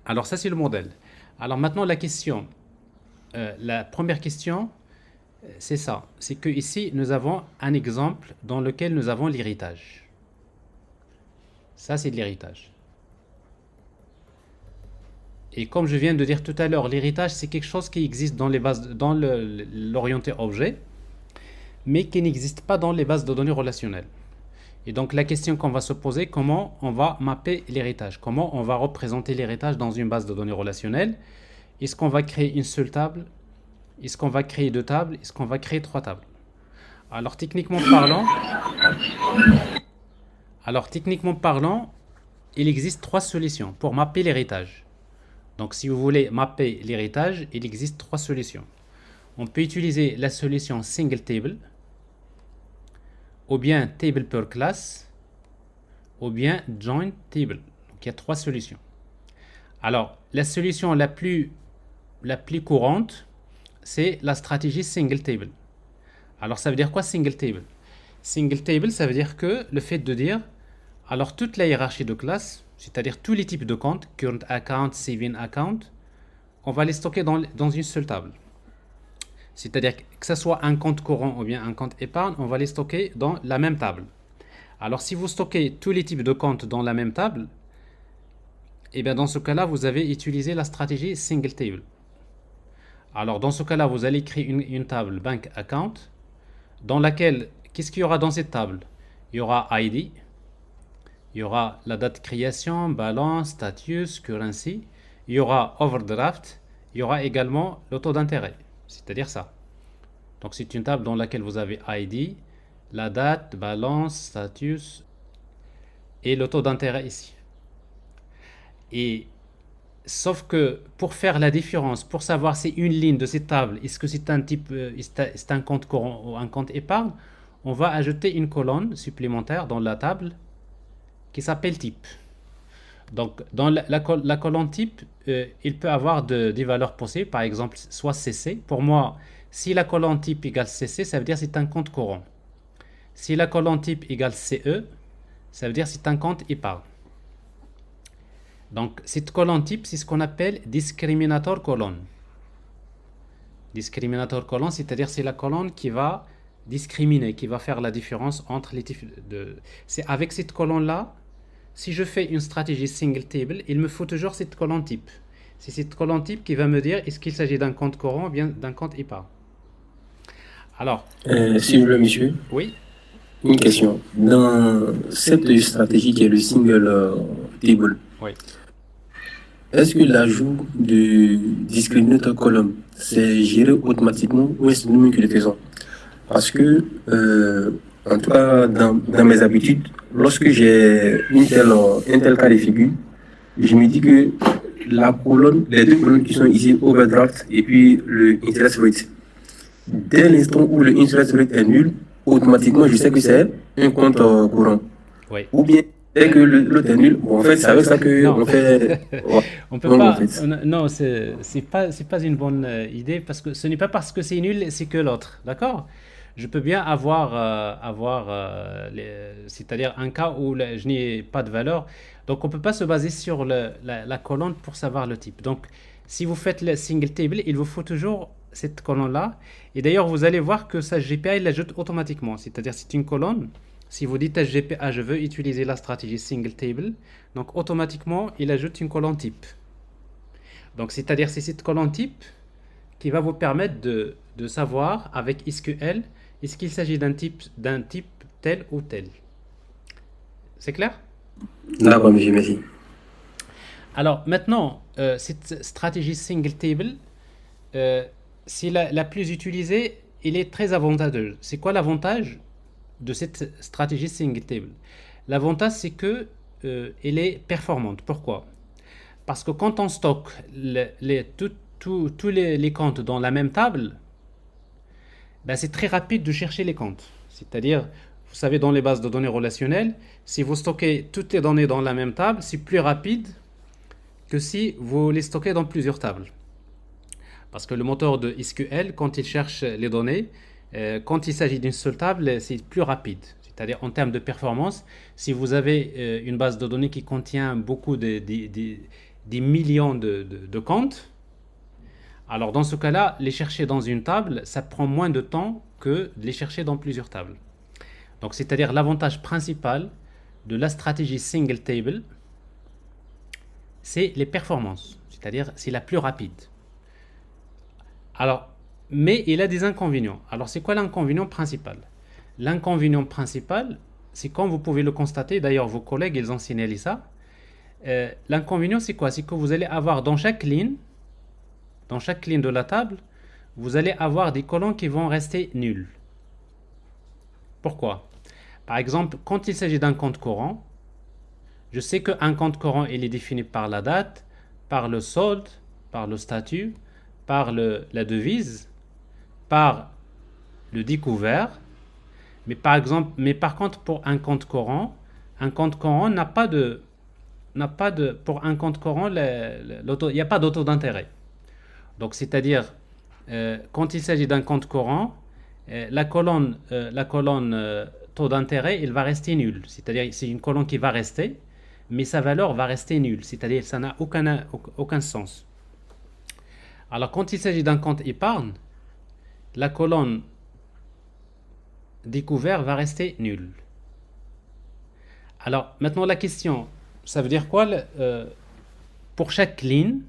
Alors ça c'est le modèle. Alors maintenant la question, la première question c'est ça, c'est que ici nous avons un exemple dans lequel nous avons l'héritage. Ça c'est de l'héritage. Et comme je viens de dire tout à l'heure, l'héritage c'est quelque chose qui existe dans les bases, dans l'orienté objet, mais qui n'existe pas dans les bases de données relationnelles. Et donc la question qu'on va se poser, comment on va mapper l'héritage? Comment on va représenter l'héritage dans une base de données relationnelle? Est-ce qu'on va créer une seule table? Est-ce qu'on va créer deux tables? Est-ce qu'on va créer trois tables? Alors techniquement parlant, il existe trois solutions pour mapper l'héritage. Donc si vous voulez mapper l'héritage, il existe trois solutions. On peut utiliser la solution single table, ou bien table per class, ou bien joint table. Donc il y a trois solutions. Alors la solution la plus courante, c'est la stratégie single table. Alors ça veut dire quoi single table? Single table, ça veut dire que le fait de dire, alors toute la hiérarchie de classe, c'est-à-dire tous les types de comptes, current account, saving account, on va les stocker dans une seule table. C'est-à-dire que ce soit un compte courant ou bien un compte épargne, on va les stocker dans la même table. Alors si vous stockez tous les types de comptes dans la même table, et bien dans ce cas-là, vous avez utilisé la stratégie single table. Alors dans ce cas-là, vous allez créer une table bank account dans laquelle, qu'est-ce qu'il y aura dans cette table? Il y aura ID, il y aura la date de création, balance, status, currency, il y aura overdraft, il y aura également le taux d'intérêt, c'est-à-dire ça. Donc c'est une table dans laquelle vous avez ID, la date, balance, status et le taux d'intérêt ici. Et sauf que pour faire la différence, pour savoir si une ligne de cette table, est-ce que c'est un type, c'est un compte courant ou un compte épargne, on va ajouter une colonne supplémentaire dans la table qui s'appelle type. Donc dans la colonne type, il peut avoir des valeurs possibles, par exemple soit CC. Pour moi, si la colonne type égale CC, ça veut dire que c'est un compte courant. Si la colonne type égale CE, ça veut dire que c'est un compte épargne. Donc, cette colonne type, c'est ce qu'on appelle discriminator colonne. Discriminator colonne, c'est-à-dire c'est la colonne qui va discriminer, qui va faire la différence entre les types de... C'est avec cette colonne-là, si je fais une stratégie single table, il me faut toujours cette colonne type. C'est cette colonne type qui va me dire est-ce qu'il s'agit d'un compte courant ou bien d'un compte épargne. Alors... S'il vous plaît, monsieur. Oui. Une question. Dans cette stratégie qui est le single table, oui. Est-ce que l'ajout de discriminator column, c'est géré automatiquement ou est-ce nous qui le faisons? Parce que, en tout cas, dans mes habitudes, lorsque j'ai un tel cas de figure, je me dis que les deux colonnes qui sont ici, overdraft et puis le interest rate, dès l'instant où le interest rate est nul, automatiquement, je sais que c'est un compte courant. Oui. Ou bien, dès que l'autre est nul, bon, en fait, c'est avec ça qu'on fait... On peut pas... Non, c'est pas une bonne idée, parce que ce n'est pas parce que c'est nul, c'est que l'autre, d'accord? Je peux bien avoir c'est-à-dire un cas où je n'ai pas de valeur. Donc, on ne peut pas se baser sur la colonne pour savoir le type. Donc, Si vous faites le single table, il vous faut toujours cette colonne-là. Et d'ailleurs, vous allez voir que sa GPA, il l'ajoute automatiquement. C'est-à-dire, c'est une colonne. Si vous dites à GPA, je veux utiliser la stratégie single table, donc automatiquement, il ajoute une colonne type. Donc, c'est-à-dire, c'est cette colonne type qui va vous permettre de savoir avec SQL, est-ce qu'il s'agit d'un type tel ou tel. C'est clair? D'accord, monsieur, merci. Alors maintenant, cette stratégie single table, c'est la plus utilisée, elle est très avantageuse. C'est quoi l'avantage de cette stratégie single table? L'avantage, c'est que elle est performante. Pourquoi? Parce que quand on stocke tous les comptes dans la même table, ben c'est très rapide de chercher les comptes. C'est-à-dire, vous savez, dans les bases de données relationnelles, si vous stockez toutes les données dans la même table, c'est plus rapide que si vous les stockez dans plusieurs tables. Parce que le moteur de SQL, quand il cherche les données, quand il s'agit d'une seule table, c'est plus rapide. C'est-à-dire en termes de performance, si vous avez une base de données qui contient beaucoup des millions de comptes, alors dans ce cas-là, les chercher dans une table, ça prend moins de temps que de les chercher dans plusieurs tables. Donc c'est-à-dire l'avantage principal de la stratégie single table, c'est les performances, c'est-à-dire c'est la plus rapide. Alors, mais il a des inconvénients. Alors c'est quoi l'inconvénient principal? L'inconvénient principal, c'est comme vous pouvez le constater, d'ailleurs vos collègues ils ont signalé ça. L'inconvénient c'est quoi? C'est que vous allez avoir dans chaque ligne de la table, vous allez avoir des colonnes qui vont rester nulles. Pourquoi? Par exemple, quand il s'agit d'un compte courant, je sais qu'un compte courant il est défini par la date, par le solde, par le statut, par la devise, par le découvert. Mais par contre, pour un compte courant n'a pas de pour un compte courant, il n'y a pas d'auto d'intérêt. Donc, c'est-à-dire, quand il s'agit d'un compte courant, la colonne taux d'intérêt, il va rester nulle. C'est-à-dire, c'est une colonne qui va rester, mais sa valeur va rester nulle. C'est-à-dire, ça n'a aucun sens. Alors, quand il s'agit d'un compte épargne, la colonne découvert va rester nulle. Alors, maintenant, la question, ça veut dire quoi? Pour chaque ligne,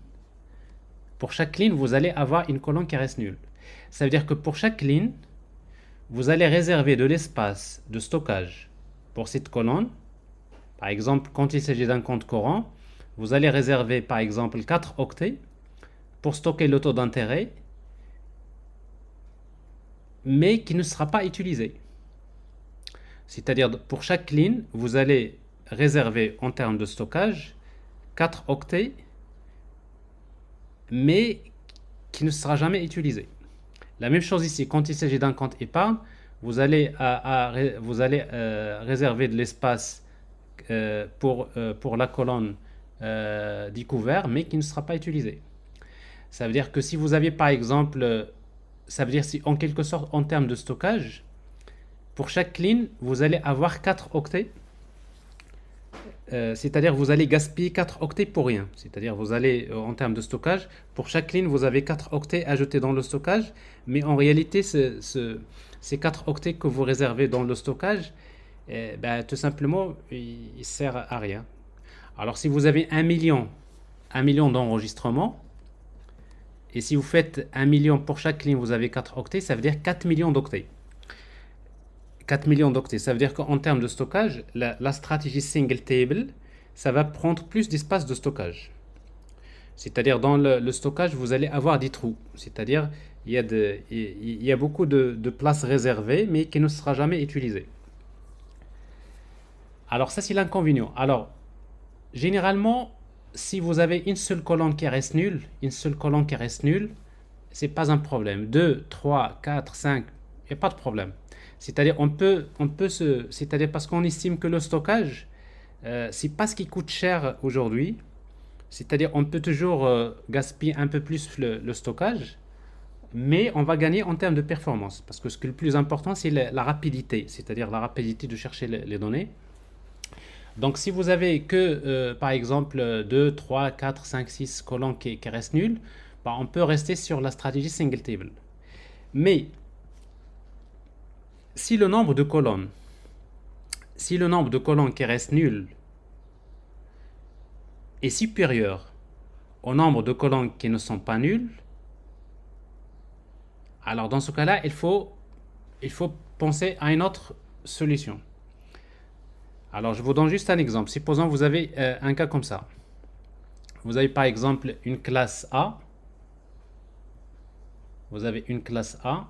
vous allez avoir une colonne qui reste nulle. Ça veut dire que pour chaque ligne, vous allez réserver de l'espace de stockage pour cette colonne. Par exemple, quand il s'agit d'un compte courant, vous allez réserver par exemple 4 octets pour stocker le taux d'intérêt, mais qui ne sera pas utilisé. C'est-à-dire pour chaque ligne, vous allez réserver en termes de stockage 4 octets, mais qui ne sera jamais utilisé. La même chose ici, quand il s'agit d'un compte épargne, vous allez réserver de l'espace pour la colonne découvert, mais qui ne sera pas utilisé. Ça veut dire que si vous avez par exemple, ça veut dire si en quelque sorte en termes de stockage, pour chaque ligne, vous allez avoir 4 octets. C'est-à-dire vous allez gaspiller 4 octets pour rien. C'est-à-dire vous allez, en termes de stockage, pour chaque ligne, vous avez 4 octets ajoutés dans le stockage, mais en réalité, ces 4 octets que vous réservez dans le stockage, tout simplement, ils ne servent à rien. Alors si vous avez 1 million d'enregistrements, et si vous faites 1 million pour chaque ligne, vous avez 4 octets, ça veut dire 4 millions d'octets. 4 millions d'octets, ça veut dire qu'en termes de stockage, la stratégie single table, ça va prendre plus d'espace de stockage. C'est-à-dire dans le stockage, vous allez avoir des trous. C'est-à-dire il y a beaucoup de places réservées, mais qui ne sera jamais utilisée. Alors ça, c'est l'inconvénient. Alors, généralement, si vous avez une seule colonne qui reste nulle, c'est pas un problème. 2, 3, 4, 5, il n'y a pas de problème. C'est-à-dire c'est-à-dire parce qu'on estime que le stockage, c'est pas ce qui coûte cher aujourd'hui. C'est-à-dire on peut toujours gaspiller un peu plus le stockage, mais on va gagner en termes de performance. Parce que ce qui est le plus important, c'est la rapidité, c'est-à-dire la rapidité de chercher les données. Donc, si vous avez que, par exemple, 2, 3, 4, 5, 6 colonnes qui restent nulles, bah, on peut rester sur la stratégie single table. Mais, si le nombre de colonnes, qui restent nul est supérieur au nombre de colonnes qui ne sont pas nulles, alors dans ce cas-là, il faut penser à une autre solution. Alors, je vous donne juste un exemple. Supposons que vous avez un cas comme ça. Vous avez par exemple une classe A. Vous avez une classe A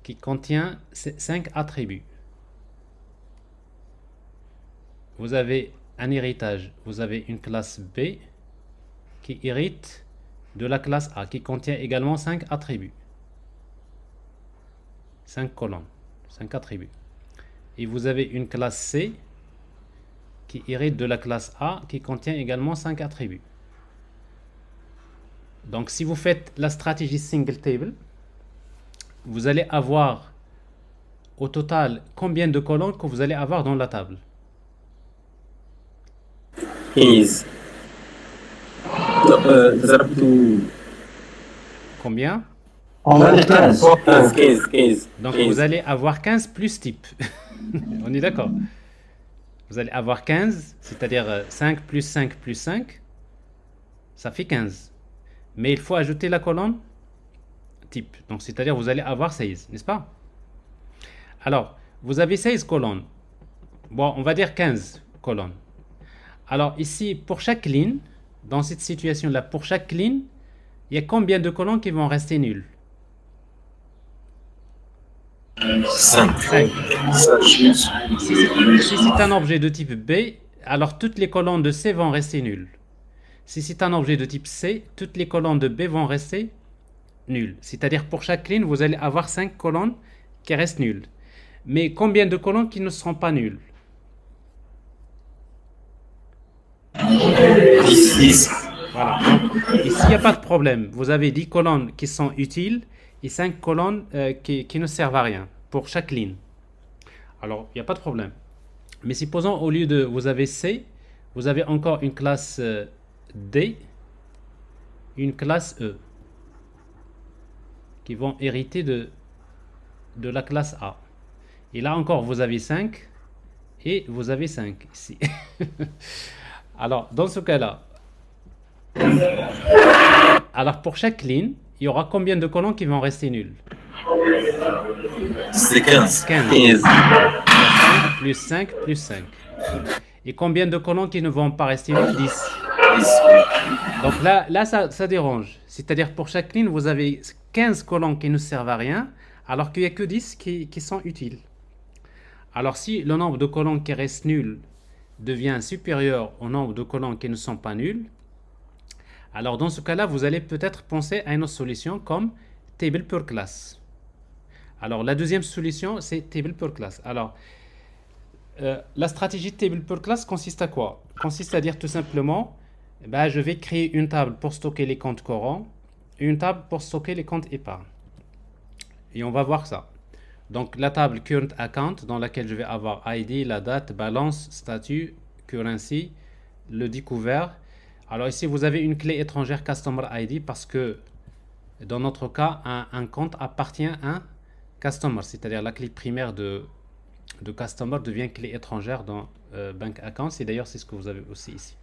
qui contient 5 attributs. Vous avez un héritage. Vous avez une classe B qui hérite de la classe A, qui contient également 5 attributs. 5 colonnes, 5 attributs. Et vous avez une classe C qui hérite de la classe A qui contient également 5 attributs. Donc si vous faites la stratégie single table, vous allez avoir au total combien de colonnes que vous allez avoir dans la table? 15. Ça sera plutôt Combien? On va dire 15. 15. Donc vous allez avoir 15 plus type. On est d'accord? Vous allez avoir 15, c'est-à-dire 5 plus 5 plus 5, ça fait 15. Mais il faut ajouter la colonne type. Donc c'est-à-dire vous allez avoir 16, n'est-ce pas? Alors, vous avez 16 colonnes. Bon, on va dire 15 colonnes. Alors ici, pour chaque ligne, dans cette situation-là, pour chaque ligne, il y a combien de colonnes qui vont rester nulles? 5. 5. Si c'est un objet de type B, alors toutes les colonnes de C vont rester nulles. Si c'est un objet de type C, toutes les colonnes de B vont rester nulles. C'est-à-dire pour chaque ligne, vous allez avoir 5 colonnes qui restent nulles. Mais combien de colonnes qui ne seront pas nulles? 10. Voilà. Donc, ici, il n'y a pas de problème. Vous avez 10 colonnes qui sont utiles et 5 colonnes qui ne servent à rien pour chaque ligne. Alors, il n'y a pas de problème. Mais supposons, au lieu de vous avez C, vous avez encore une classe D, une classe E, qui vont hériter de la classe A. Et là encore, vous avez 5 et vous avez 5 ici. Alors, dans ce cas-là, alors pour chaque ligne, il y aura combien de colonnes qui vont rester nulles? C'est 15. 15. Plus 5 plus 5. Et combien de colonnes qui ne vont pas rester nulles? 10. 10. Donc là ça dérange. C'est-à-dire pour chaque ligne, vous avez 15 colonnes qui ne servent à rien, alors qu'il n'y a que 10 qui sont utiles. Alors si le nombre de colonnes qui restent nulles devient supérieur au nombre de colonnes qui ne sont pas nulles, alors dans ce cas-là, vous allez peut-être penser à une autre solution comme table per class. Alors la deuxième solution, c'est table per class. Alors la stratégie table per class consiste à quoi? Consiste à dire tout simplement, je vais créer une table pour stocker les comptes courants et une table pour stocker les comptes épargne. Et on va voir ça. Donc la table current account dans laquelle je vais avoir ID, la date, balance, statut, currency, le découvert. Alors ici vous avez une clé étrangère customer ID parce que dans notre cas un compte appartient à un customer, c'est-à-dire la clé primaire de customer devient clé étrangère dans bank account. Et d'ailleurs c'est ce que vous avez aussi ici.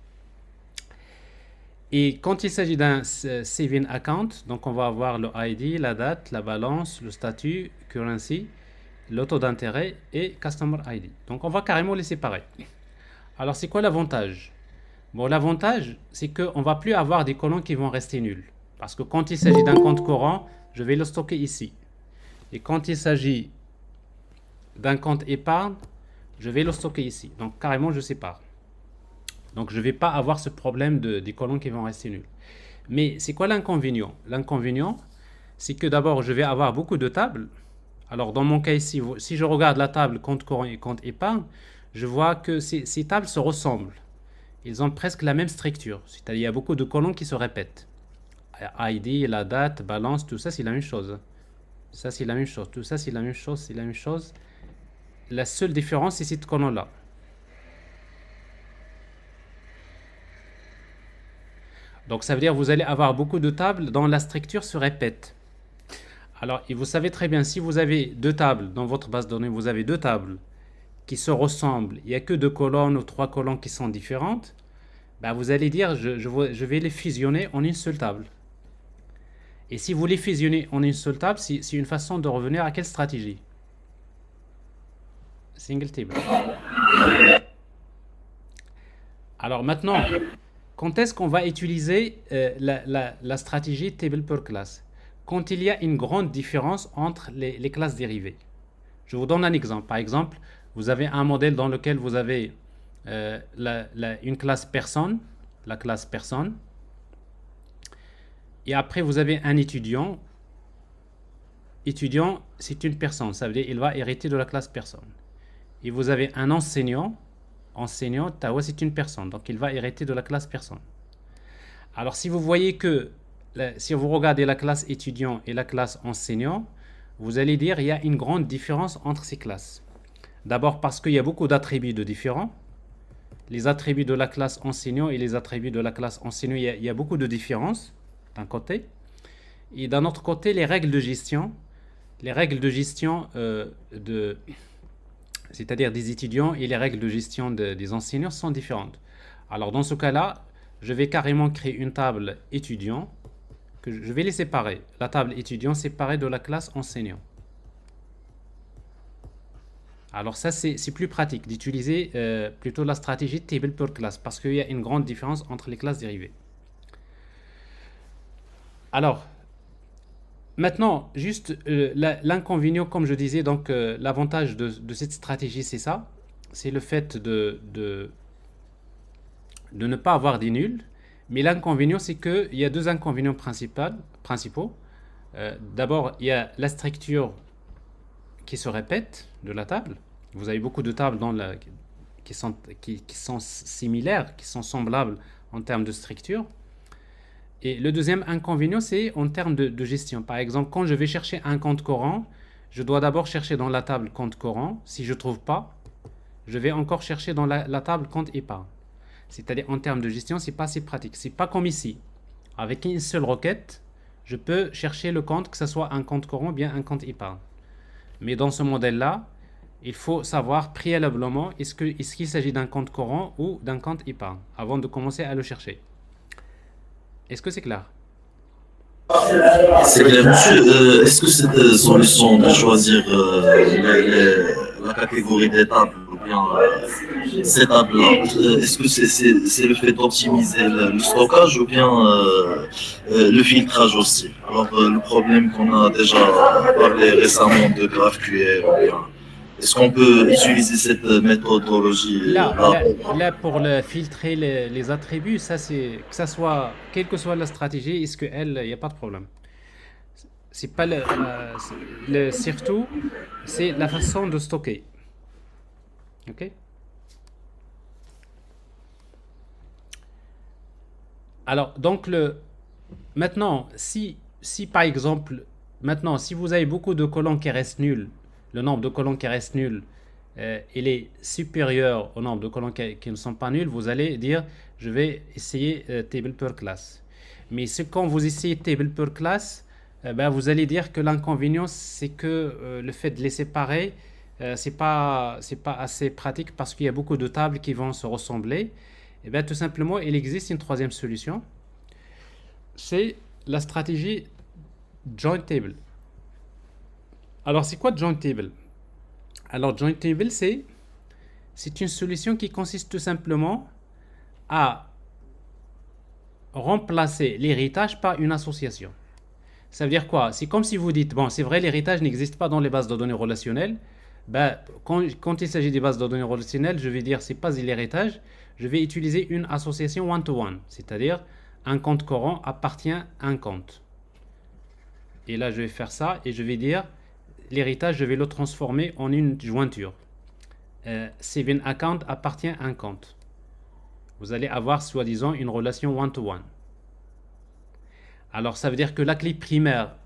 Et quand il s'agit d'un saving account, donc on va avoir le ID, la date, la balance, le statut, currency, le taux d'intérêt et customer ID. Donc on va carrément les séparer. Alors c'est quoi l'avantage? Bon, l'avantage c'est qu'on ne va plus avoir des colonnes qui vont rester nulles. Parce que quand il s'agit d'un compte courant, je vais le stocker ici. Et quand il s'agit d'un compte épargne, je vais le stocker ici. Donc carrément je sépare. Donc je ne vais pas avoir ce problème des colonnes qui vont rester nulles. Mais c'est quoi l'inconvénient? L'inconvénient, c'est que d'abord je vais avoir beaucoup de tables. Alors dans mon cas ici, si je regarde la table compte courant et compte épargne, je vois que ces tables se ressemblent. Ils ont presque la même structure. C'est-à-dire il y a beaucoup de colonnes qui se répètent. ID, la date, balance, tout ça c'est la même chose. Ça c'est la même chose. Tout ça c'est la même chose, c'est la même chose. La seule différence c'est cette colonne-là. Donc ça veut dire que vous allez avoir beaucoup de tables dont la structure se répète. Alors, et vous savez très bien, si vous avez deux tables dans votre base de données, vous avez deux tables qui se ressemblent, il n'y a que deux colonnes ou trois colonnes qui sont différentes, ben vous allez dire, je vais les fusionner en une seule table. Et si vous les fusionnez en une seule table, c'est une façon de revenir à quelle stratégie? Single table. Alors maintenant, quand est-ce qu'on va utiliser la stratégie table per class? Quand il y a une grande différence entre les classes dérivées. Je vous donne un exemple. Par exemple, vous avez un modèle dans lequel vous avez une classe personne, la classe personne, et après vous avez un étudiant. Étudiant, c'est une personne, ça veut dire qu'il va hériter de la classe personne. Et vous avez un enseignant, enseignant, Tawa, c'est une personne, donc il va hériter de la classe personne. Alors si vous voyez que, si vous regardez la classe étudiant et la classe enseignant, vous allez dire qu'il y a une grande différence entre ces classes. D'abord parce qu'il y a beaucoup d'attributs de différents. Les attributs de la classe enseignant et les attributs de la classe enseignant, il y a beaucoup de différences d'un côté. Et d'un autre côté, les règles de gestion, c'est-à-dire des étudiants et les règles de gestion des enseignants sont différentes. Alors dans ce cas-là, je vais carrément créer une table étudiant, que je vais les séparer. La table étudiant séparée de la classe enseignant. Alors ça, c'est plus pratique d'utiliser plutôt la stratégie table per class, parce qu'il y a une grande différence entre les classes dérivées. Alors, maintenant, juste l'inconvénient, comme je disais, donc l'avantage de cette stratégie, c'est ça. C'est le fait de ne pas avoir des nuls. Mais l'inconvénient, c'est qu'il y a deux inconvénients principaux. D'abord, il y a la structure qui se répète de la table. Vous avez beaucoup de tables qui sont similaires, qui sont semblables en termes de structure. Et le deuxième inconvénient, c'est en termes de gestion. Par exemple, quand je vais chercher un compte courant, je dois d'abord chercher dans la table compte courant. Si je ne trouve pas, je vais encore chercher dans la table compte épargne. C'est-à-dire en termes de gestion, ce n'est pas assez pratique. Ce n'est pas comme ici. Avec une seule requête, je peux chercher le compte, que ce soit un compte courant ou bien un compte épargne. Mais dans ce modèle-là, il faut savoir préalablement est-ce qu'il s'agit d'un compte courant ou d'un compte épargne avant de commencer à le chercher. Est-ce que c'est clair? C'est clair, monsieur. Est-ce que cette solution de choisir la catégorie des tables ou bien ces tables-là, est-ce que c'est le fait d'optimiser le stockage ou bien le filtrage aussi? Alors, le problème qu'on a déjà parlé récemment de GraphQL, ou bien, est-ce qu'on peut utiliser cette méthodologie-là? Là, pour filtrer les attributs, ça c'est que ça soit, quelle que soit la stratégie, est-ce qu'elle, il n'y a pas de problème. C'est pas surtout, c'est la façon de stocker. Ok? Alors, donc maintenant, si par exemple, maintenant, si vous avez beaucoup de colonnes qui restent nulles, le nombre de colonnes qui restent nul, il est supérieur au nombre de colonnes qui ne sont pas nulles, vous allez dire, je vais essayer table per class. Mais quand vous essayez table per class, vous allez dire que l'inconvénient, c'est que le fait de les séparer, c'est pas assez pratique parce qu'il y a beaucoup de tables qui vont se ressembler. Et bien tout simplement, il existe une troisième solution. C'est la stratégie join table. Alors, c'est quoi join table? Alors, join table, c'est une solution qui consiste tout simplement à remplacer l'héritage par une association. Ça veut dire quoi? C'est comme si vous dites, bon, c'est vrai, l'héritage n'existe pas dans les bases de données relationnelles. Quand il s'agit des bases de données relationnelles, je vais dire, c'est pas l'héritage, je vais utiliser une association one-to-one, c'est-à-dire un compte courant appartient à un compte. Et là, je vais faire ça et je vais dire, l'héritage, je vais le transformer en une jointure. Saving account appartient à un compte. Vous allez avoir soi-disant une relation one-to-one. Alors, ça veut dire que la clé primaire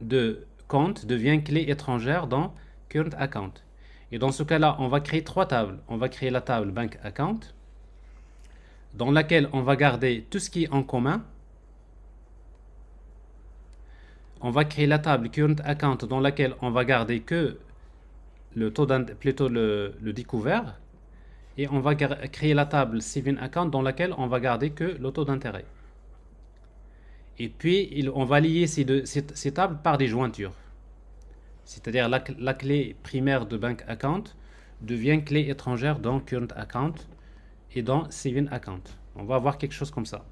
de compte devient clé étrangère dans current account. Et dans ce cas-là, on va créer trois tables. On va créer la table bank account, dans laquelle on va garder tout ce qui est en commun, on va créer la table current account dans laquelle on va garder que le taux plutôt le découvert, et on va créer la table saving account dans laquelle on va garder que le taux d'intérêt. Et puis on va lier ces tables par des jointures. C'est-à-dire la clé primaire de bank account devient clé étrangère dans current account et dans saving account. On va avoir quelque chose comme ça.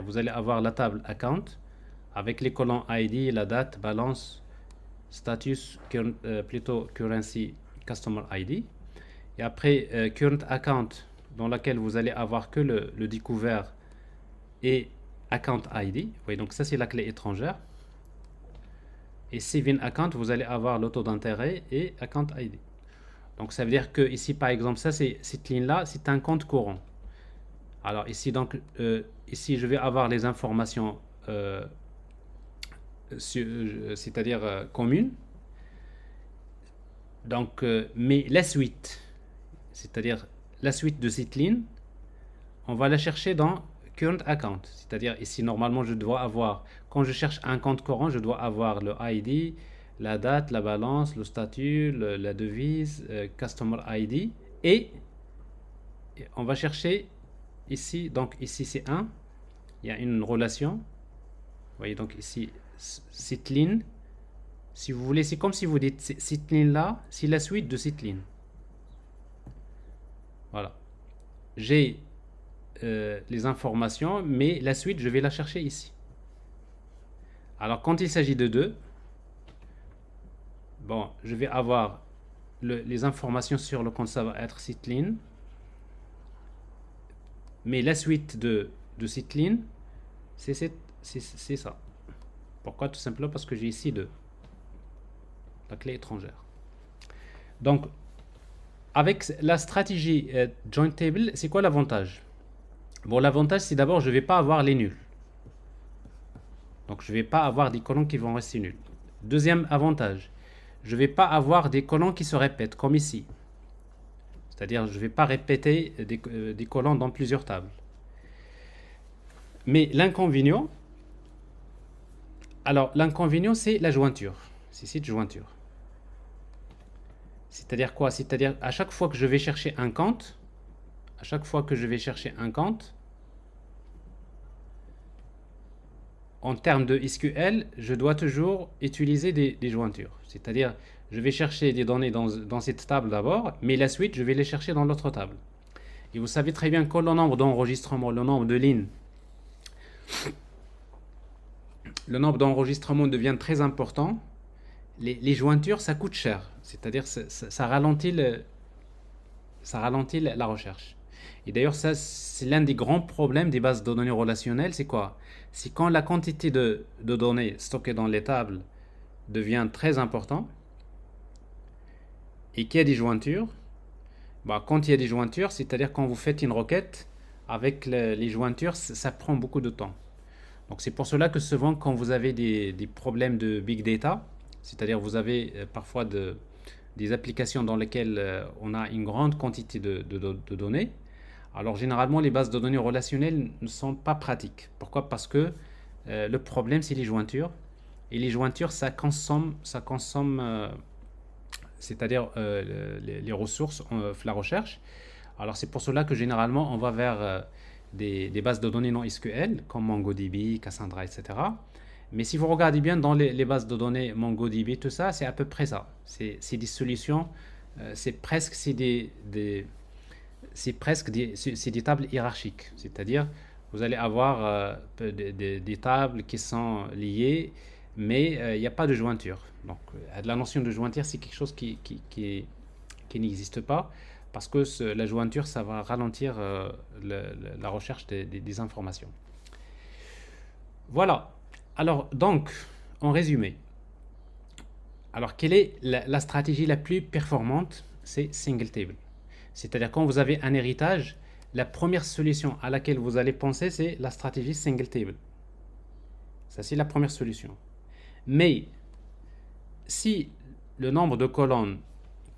Vous allez avoir la table account avec les colonnes ID, la date, balance, status, plutôt currency, customer ID. Et après current account dans laquelle vous allez avoir que le découvert et account ID. Vous voyez, donc ça c'est la clé étrangère. Et saving account, vous allez avoir le taux d'intérêt et account ID. Donc ça veut dire que ici par exemple, ça c'est cette ligne là, c'est un compte courant. Alors ici donc ici je vais avoir les informations c'est-à-dire communes. Donc mais la suite, c'est-à-dire la suite de cette ligne, on va la chercher dans current account. C'est-à-dire ici normalement je dois avoir, quand je cherche un compte courant, je dois avoir le ID, la date, la balance, le statut, la devise, customer ID, et on va chercher ici, donc ici c'est 1, il y a une relation. Vous voyez donc ici cette ligne, si vous voulez, c'est comme si vous dites cette ligne là, c'est la suite de cette ligne. Voilà, j'ai les informations, mais la suite je vais la chercher ici. Alors quand il s'agit de 2, bon, je vais avoir les informations sur le compte, ça va être cette ligne, mais la suite de cette ligne, c'est ça. Pourquoi? Tout simplement parce que j'ai ici 2, la clé étrangère. Donc avec la stratégie join table, c'est quoi l'avantage? Bon, l'avantage c'est d'abord je ne vais pas avoir les nuls. Donc je ne vais pas avoir des colonnes qui vont rester nuls. Deuxième avantage, je ne vais pas avoir des colonnes qui se répètent comme ici. C'est-à-dire je ne vais pas répéter des colonnes dans plusieurs tables. Mais l'inconvénient, alors l'inconvénient c'est la jointure. C'est cette jointure. C'est-à-dire quoi? C'est-à-dire à chaque fois que je vais chercher un compte, en termes de SQL, je dois toujours utiliser des jointures. C'est-à-dire, je vais chercher des données dans cette table d'abord, mais la suite, je vais les chercher dans l'autre table. Et vous savez très bien que le nombre d'enregistrements, le nombre de lignes, le nombre d'enregistrements devient très important. Les jointures, ça coûte cher. C'est-à-dire, ça ralentit la recherche. Et d'ailleurs, ça, c'est l'un des grands problèmes des bases de données relationnelles. C'est quoi? C'est quand la quantité de données stockées dans les tables devient très importante et qu'il y a des jointures. Bah, quand il y a des jointures, c'est-à-dire quand vous faites une requête avec les jointures, ça prend beaucoup de temps. Donc c'est pour cela que souvent quand vous avez des problèmes de big data, c'est-à-dire vous avez parfois des applications dans lesquelles on a une grande quantité de données, alors généralement les bases de données relationnelles ne sont pas pratiques. Pourquoi? Parce que le problème c'est les jointures, et les jointures ça consomme c'est-à-dire les ressources, la recherche. Alors c'est pour cela que généralement on va vers des bases de données non SQL comme MongoDB, Cassandra, etc. Mais si vous regardez bien dans les bases de données MongoDB, tout ça, c'est à peu près ça. C'est des solutions, c'est des tables hiérarchiques. C'est-à-dire, vous allez avoir des tables qui sont liées, mais il n'y a pas de jointure. Donc, la notion de jointure, c'est quelque chose qui n'existe pas, parce que la jointure, ça va ralentir la recherche des informations. Voilà. Alors, donc, en résumé, alors quelle est la stratégie la plus performante? C'est single table. C'est-à-dire quand vous avez un héritage, la première solution à laquelle vous allez penser, c'est la stratégie single table. Ça, c'est la première solution. Mais si le nombre de colonnes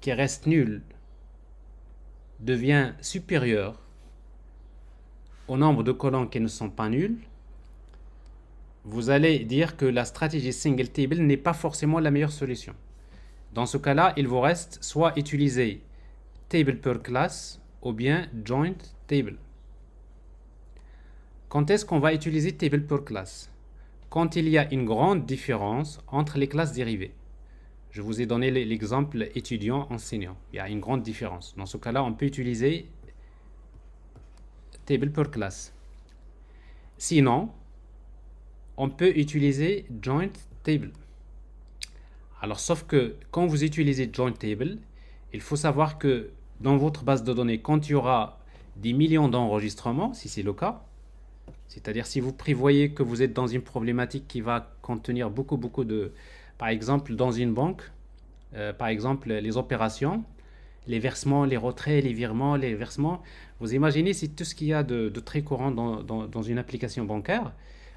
qui restent nul devient supérieur au nombre de colonnes qui ne sont pas nulles, vous allez dire que la stratégie single table n'est pas forcément la meilleure solution. Dans ce cas-là, il vous reste soit utiliser table per class ou bien joint table. Quand est-ce qu'on va utiliser table per class? Quand il y a une grande différence entre les classes dérivées. Je vous ai donné l'exemple étudiant-enseignant. Il y a une grande différence. Dans ce cas-là, on peut utiliser table per class. Sinon, on peut utiliser joint table. Alors, sauf que quand vous utilisez joint table, il faut savoir que dans votre base de données, quand il y aura des millions d'enregistrements, si c'est le cas, c'est-à-dire si vous prévoyez que vous êtes dans une problématique qui va contenir beaucoup de... Par exemple, dans une banque, par exemple, les opérations, les versements, les retraits, les virements, les versements. Vous imaginez, c'est tout ce qu'il y a de très courant dans une application bancaire.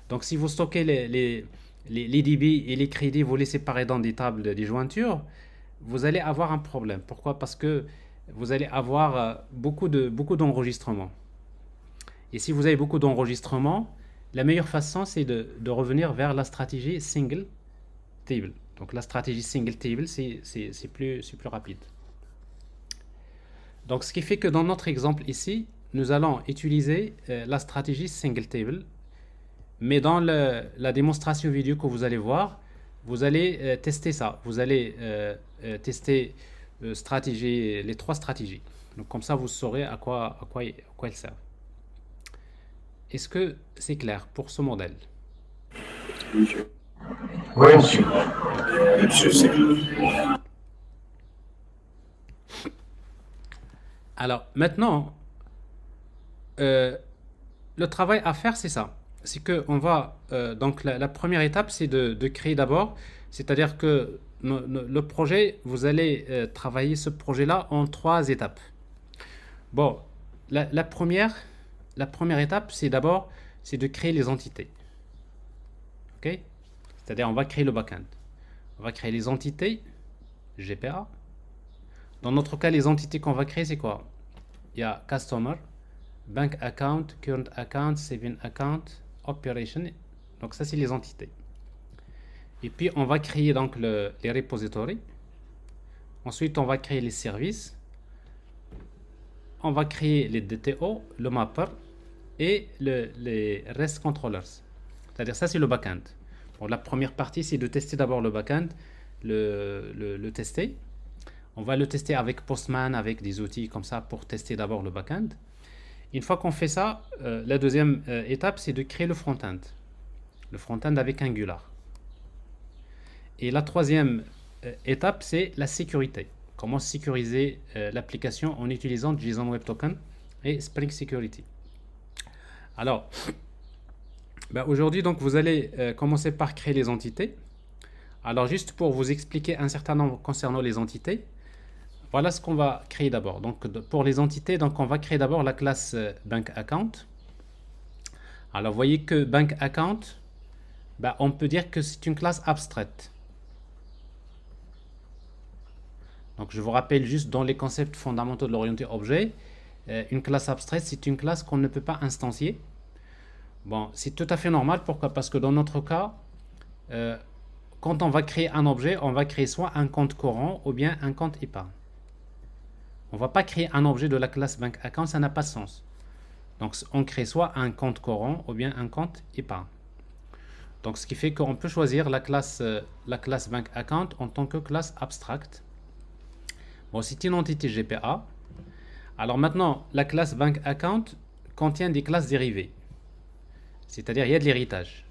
Donc, si vous stockez les débits et les crédits, vous les séparez dans des tables des jointures, vous allez avoir un problème. Pourquoi? Parce que vous allez avoir beaucoup d'enregistrements. Et si vous avez beaucoup d'enregistrements, la meilleure façon, c'est de revenir vers la stratégie single table. Donc, la stratégie single table, c'est plus rapide. Donc, ce qui fait que dans notre exemple ici, nous allons utiliser la stratégie single table. Mais dans la démonstration vidéo que vous allez voir, vous allez tester ça. Vous allez tester les 3 stratégies. Donc, comme ça, vous saurez à quoi elles servent. Est-ce que c'est clair pour ce modèle? Monsieur. Oui, monsieur. Monsieur, c'est clair. Alors, maintenant, le travail à faire, c'est ça. C'est que on va... donc, la première étape, c'est de créer d'abord. C'est-à-dire que le projet, vous allez travailler ce projet-là en 3 étapes. Bon, la première étape, c'est de créer les entités. OK? C'est-à-dire, on va créer le backend. On va créer les entités GPA. Dans notre cas, les entités qu'on va créer, c'est quoi? Il y a Customer, Bank Account, Current Account, Saving Account, Operation. Donc, ça, c'est les entités. Et puis, on va créer donc les repositories. Ensuite, on va créer les services. On va créer les DTO, le mapper et les REST controllers. C'est-à-dire, ça, c'est le backend. Bon, la première partie, c'est de tester d'abord le backend, le tester. On va le tester avec Postman, avec des outils comme ça pour tester d'abord le backend. Une fois qu'on fait ça, la deuxième étape, c'est de créer le front-end. Le front-end avec Angular. Et la troisième étape, c'est la sécurité. Comment sécuriser l'application en utilisant JSON Web Token et Spring Security. Alors, aujourd'hui, donc, vous allez commencer par créer les entités. Alors, juste pour vous expliquer un certain nombre concernant les entités, voilà ce qu'on va créer d'abord. Donc, pour les entités, donc, on va créer d'abord la classe Bank Account. Alors, vous voyez que Bank Account, on peut dire que c'est une classe abstraite. Donc, je vous rappelle juste dans les concepts fondamentaux de l'orienté objet, une classe abstraite, c'est une classe qu'on ne peut pas instancier. Bon, c'est tout à fait normal. Pourquoi? Parce que dans notre cas, quand on va créer un objet, on va créer soit un compte courant ou bien un compte épargne. On ne va pas créer un objet de la classe Bank Account, ça n'a pas de sens. Donc, on crée soit un compte courant ou bien un compte épargne. Donc, ce qui fait qu'on peut choisir la classe Bank Account en tant que classe abstract. Bon, c'est une entité GPA. Alors maintenant, la classe Bank Account contient des classes dérivées. C'est-à-dire, il y a de l'héritage.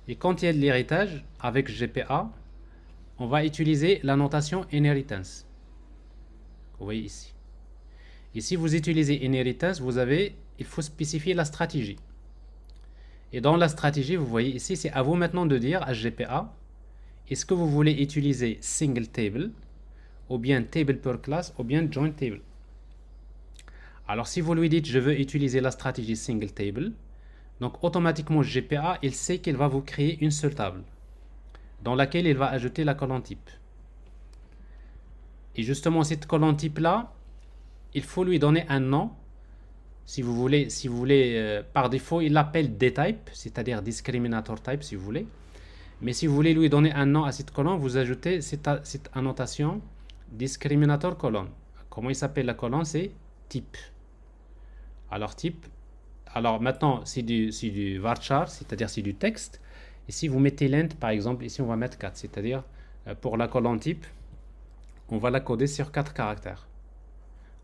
Et quand il y a de l'héritage, avec GPA, on va utiliser la notation inheritance. Vous voyez ici. Et si vous utilisez inheritance, il faut spécifier la stratégie. Et dans la stratégie, vous voyez ici, c'est à vous maintenant de dire à GPA, est-ce que vous voulez utiliser single table, ou bien table per class, ou bien joint table. Alors si vous lui dites, je veux utiliser la stratégie single table, donc automatiquement GPA, il sait qu'il va vous créer une seule table, dans laquelle il va ajouter la colonne type. Et justement, cette colonne type-là, il faut lui donner un nom Si vous voulez par défaut, il l'appelle dtype, c'est-à-dire discriminator type, si vous voulez. Mais si vous voulez lui donner un nom à cette colonne, vous ajoutez cette annotation discriminator colonne. Comment il s'appelle la colonne? C'est type. Alors type. Alors maintenant, c'est du varchar, c'est-à-dire c'est du texte. Ici, vous mettez lent, par exemple, ici on va mettre 4, c'est-à-dire pour la colonne type, on va la coder sur 4 caractères.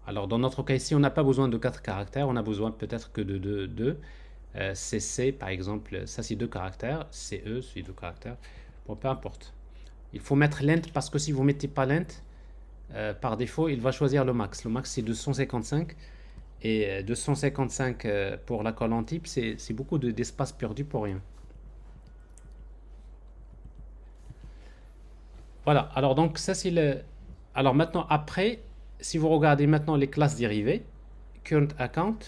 Alors dans notre cas ici, on n'a pas besoin de 4 caractères, on a besoin peut-être que de 2. CC par exemple, ça c'est 2 caractères, CE c'est 2 caractères, bon peu importe. Il faut mettre lent parce que si vous ne mettez pas lent, par défaut il va choisir le max. Le max c'est 255 et 255 pour la colonne type, c'est beaucoup d'espace perdu pour rien. Voilà, alors donc ça c'est le... Alors maintenant après, si vous regardez maintenant les classes dérivées, current account,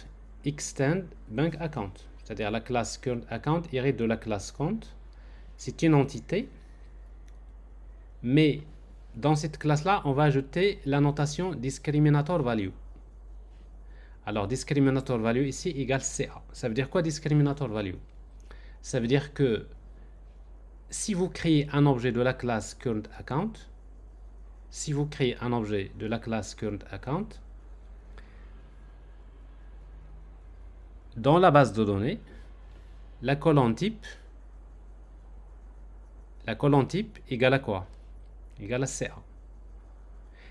extend, bank account. C'est-à-dire la classe current account hérite de la classe compte. C'est une entité. Mais dans cette classe-là, on va ajouter la notation discriminator value. Alors discriminator value ici égale CA. Ça veut dire quoi discriminator value? Ça veut dire que si vous créez un objet de la classe current account, dans la base de données, la colonne type égale à quoi? Égale à CA.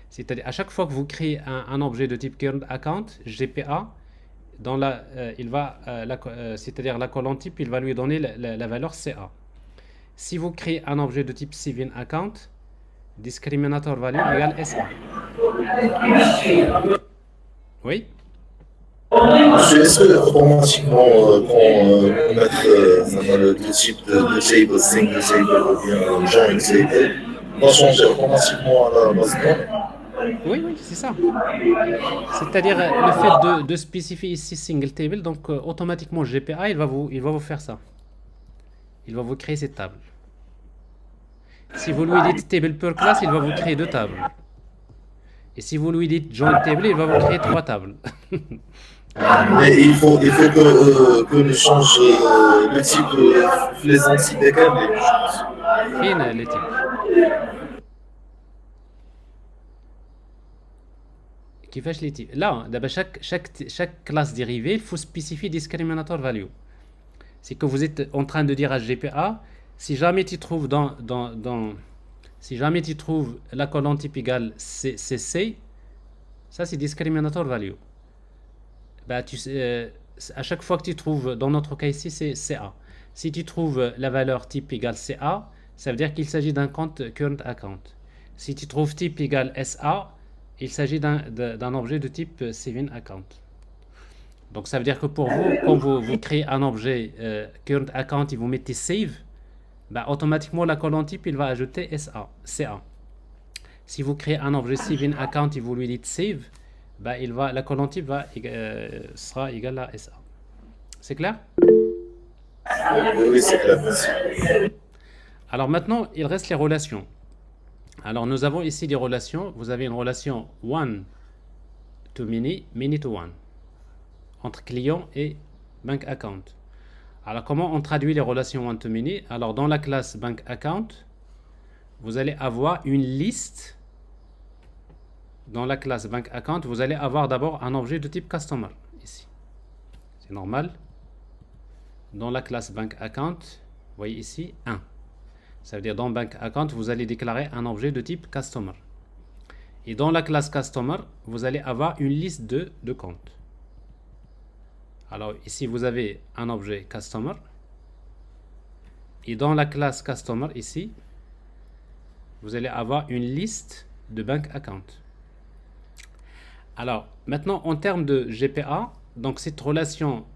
C'est-à-dire à chaque fois que vous créez un objet de type current account, GPA, dans c'est-à-dire la colonne type, il va lui donner la valeur CA. Si vous créez un objet de type civil account, discriminator value égale SA. Oui? Est-ce que automatiquement, quand on met le type de table, single table ou bien joint table, on va changer automatiquement à la base de données? Oui, c'est ça. C'est-à-dire le fait de spécifier ici single table, donc automatiquement GPA, il va vous faire ça. Il va vous créer cette table. Si vous lui dites table per class, il va vous créer 2 tables. Et si vous lui dites joint table, il va vous créer 3 tables. Mais il faut que nous change le type les entités كاملين. فين les types كيفاش les types là d'abord chaque classe dérivée il faut spécifier discriminator value. C'est que vous êtes en train de dire à GPA si jamais tu trouves si jamais tu trouves la colonne type égale CC, ça c'est discriminator value. Bah, à chaque fois que tu trouves, dans notre cas ici, c'est CA. Si tu trouves la valeur type égale CA, ça veut dire qu'il s'agit d'un compte current account. Si tu trouves type égale SA, il s'agit d'un objet de type saving account. Donc ça veut dire que pour vous, quand vous créez un objet current account et vous mettez save, bah, automatiquement la colonne type il va ajouter CA. Si vous créez un objet saving account et vous lui dites save, bah, la colonne type sera égale à SA. C'est clair? Oui, c'est clair. Alors maintenant, il reste les relations. Alors nous avons ici des relations. Vous avez une relation one to many, many to one, entre client et bank account. Alors comment on traduit les relations one to many? Alors dans la classe bank account, vous allez avoir une liste. Dans la classe bank account, vous allez avoir d'abord un objet de type customer ici. C'est normal. Dans la classe bank account, vous voyez ici 1. Ça veut dire dans bank account, vous allez déclarer un objet de type customer. Et dans la classe customer, vous allez avoir une liste de comptes. Alors ici, vous avez un objet customer. Et dans la classe customer ici, vous allez avoir une liste de bank account. Alors, maintenant, en termes de GPA, donc cette relation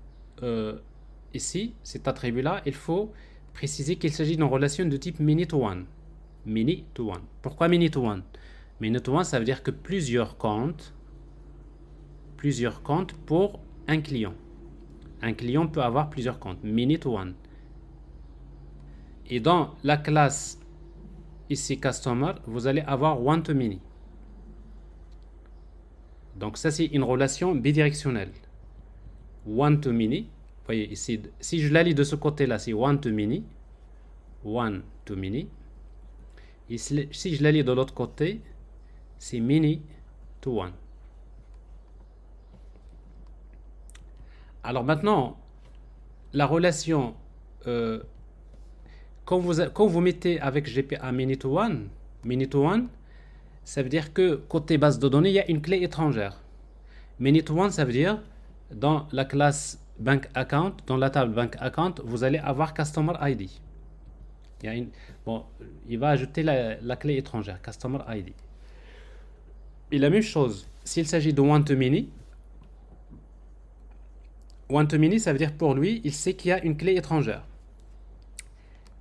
ici, cet attribut-là, il faut préciser qu'il s'agit d'une relation de type many to one. Many to one. Pourquoi many to one? Many to one, ça veut dire que plusieurs comptes pour un client. Un client peut avoir plusieurs comptes. Many to one. Et dans la classe ici customer, vous allez avoir one to many. Donc ça c'est une relation bidirectionnelle. one to many. Vous voyez ici, si je la lis de ce côté-là, c'est one to many. One to many. Et si je la lis de l'autre côté, c'est many to one. Alors maintenant, la relation, quand vous mettez avec GPA many to one, ça veut dire que côté base de données, il y a une clé étrangère. Many to one, ça veut dire dans la classe bank account, dans la table bank account, vous allez avoir customer ID. Il va ajouter la clé étrangère, customer ID. Et la même chose, s'il s'agit de one to many, ça veut dire pour lui, il sait qu'il y a une clé étrangère.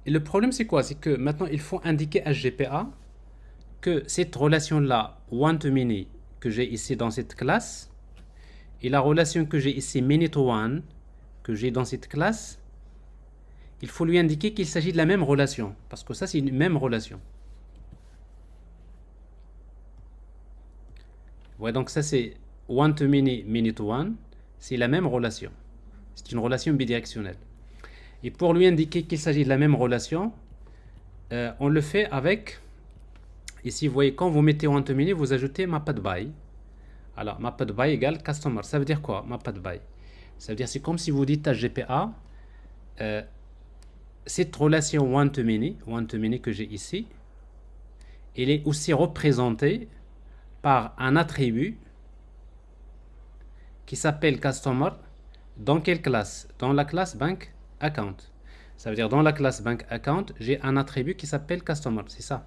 Et le problème, c'est quoi? C'est que maintenant, il faut indiquer à GPA que cette relation-là, one to many, que j'ai ici dans cette classe, et la relation que j'ai ici, many to one, que j'ai dans cette classe, il faut lui indiquer qu'il s'agit de la même relation, parce que ça, c'est une même relation. Ouais, donc ça, c'est one to many, many to one, c'est la même relation. C'est une relation bidirectionnelle. Et pour lui indiquer qu'il s'agit de la même relation, on le fait avec, ici, vous voyez, quand vous mettez one to many, vous ajoutez mapped by. Alors, mapped by égale customer. Ça veut dire quoi, mapped by? Ça veut dire, c'est comme si vous dites à GPA, cette relation one to many que j'ai ici, elle est aussi représentée par un attribut qui s'appelle customer. Dans quelle classe? Dans la classe bank account. Ça veut dire dans la classe bank account, j'ai un attribut qui s'appelle customer. C'est ça.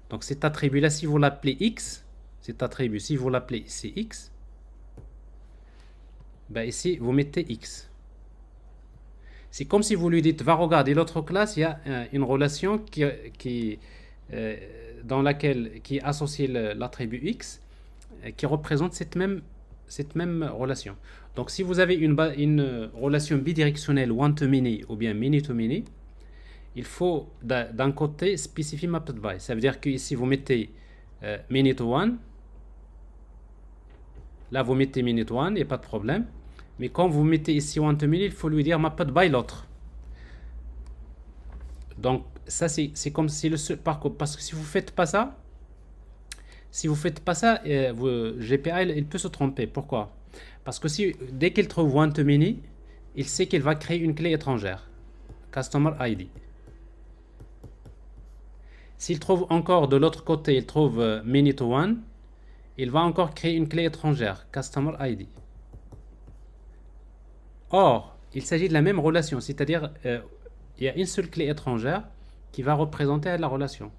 Donc cet attribut-là, si vous l'appelez X, cet attribut, si vous l'appelez ici X, ben ici, vous mettez X. C'est comme si vous lui dites, va regarder l'autre classe, il y a une relation dans laquelle qui est associée l'attribut X, qui représente cette même relation. Donc si vous avez une relation bidirectionnelle one to many ou bien many to many, il faut d'un côté spécifier mapped by. Ça veut dire que ici vous mettez many to one, là vous mettez many to one, il n'y a pas de problème. Mais quand vous mettez ici one to many, il faut lui dire mapped by l'autre. Donc ça c'est comme si le seul parcours, parce que si vous faites pas ça, GPA il peut se tromper. Pourquoi? Parce que dès qu'il trouve one to many, il sait qu'il va créer une clé étrangère, customer ID. S'il trouve encore de l'autre côté, il trouve many to one, il va encore créer une clé étrangère, customer ID. Or, il s'agit de la même relation, c'est-à-dire il y a une seule clé étrangère qui va représenter la relation.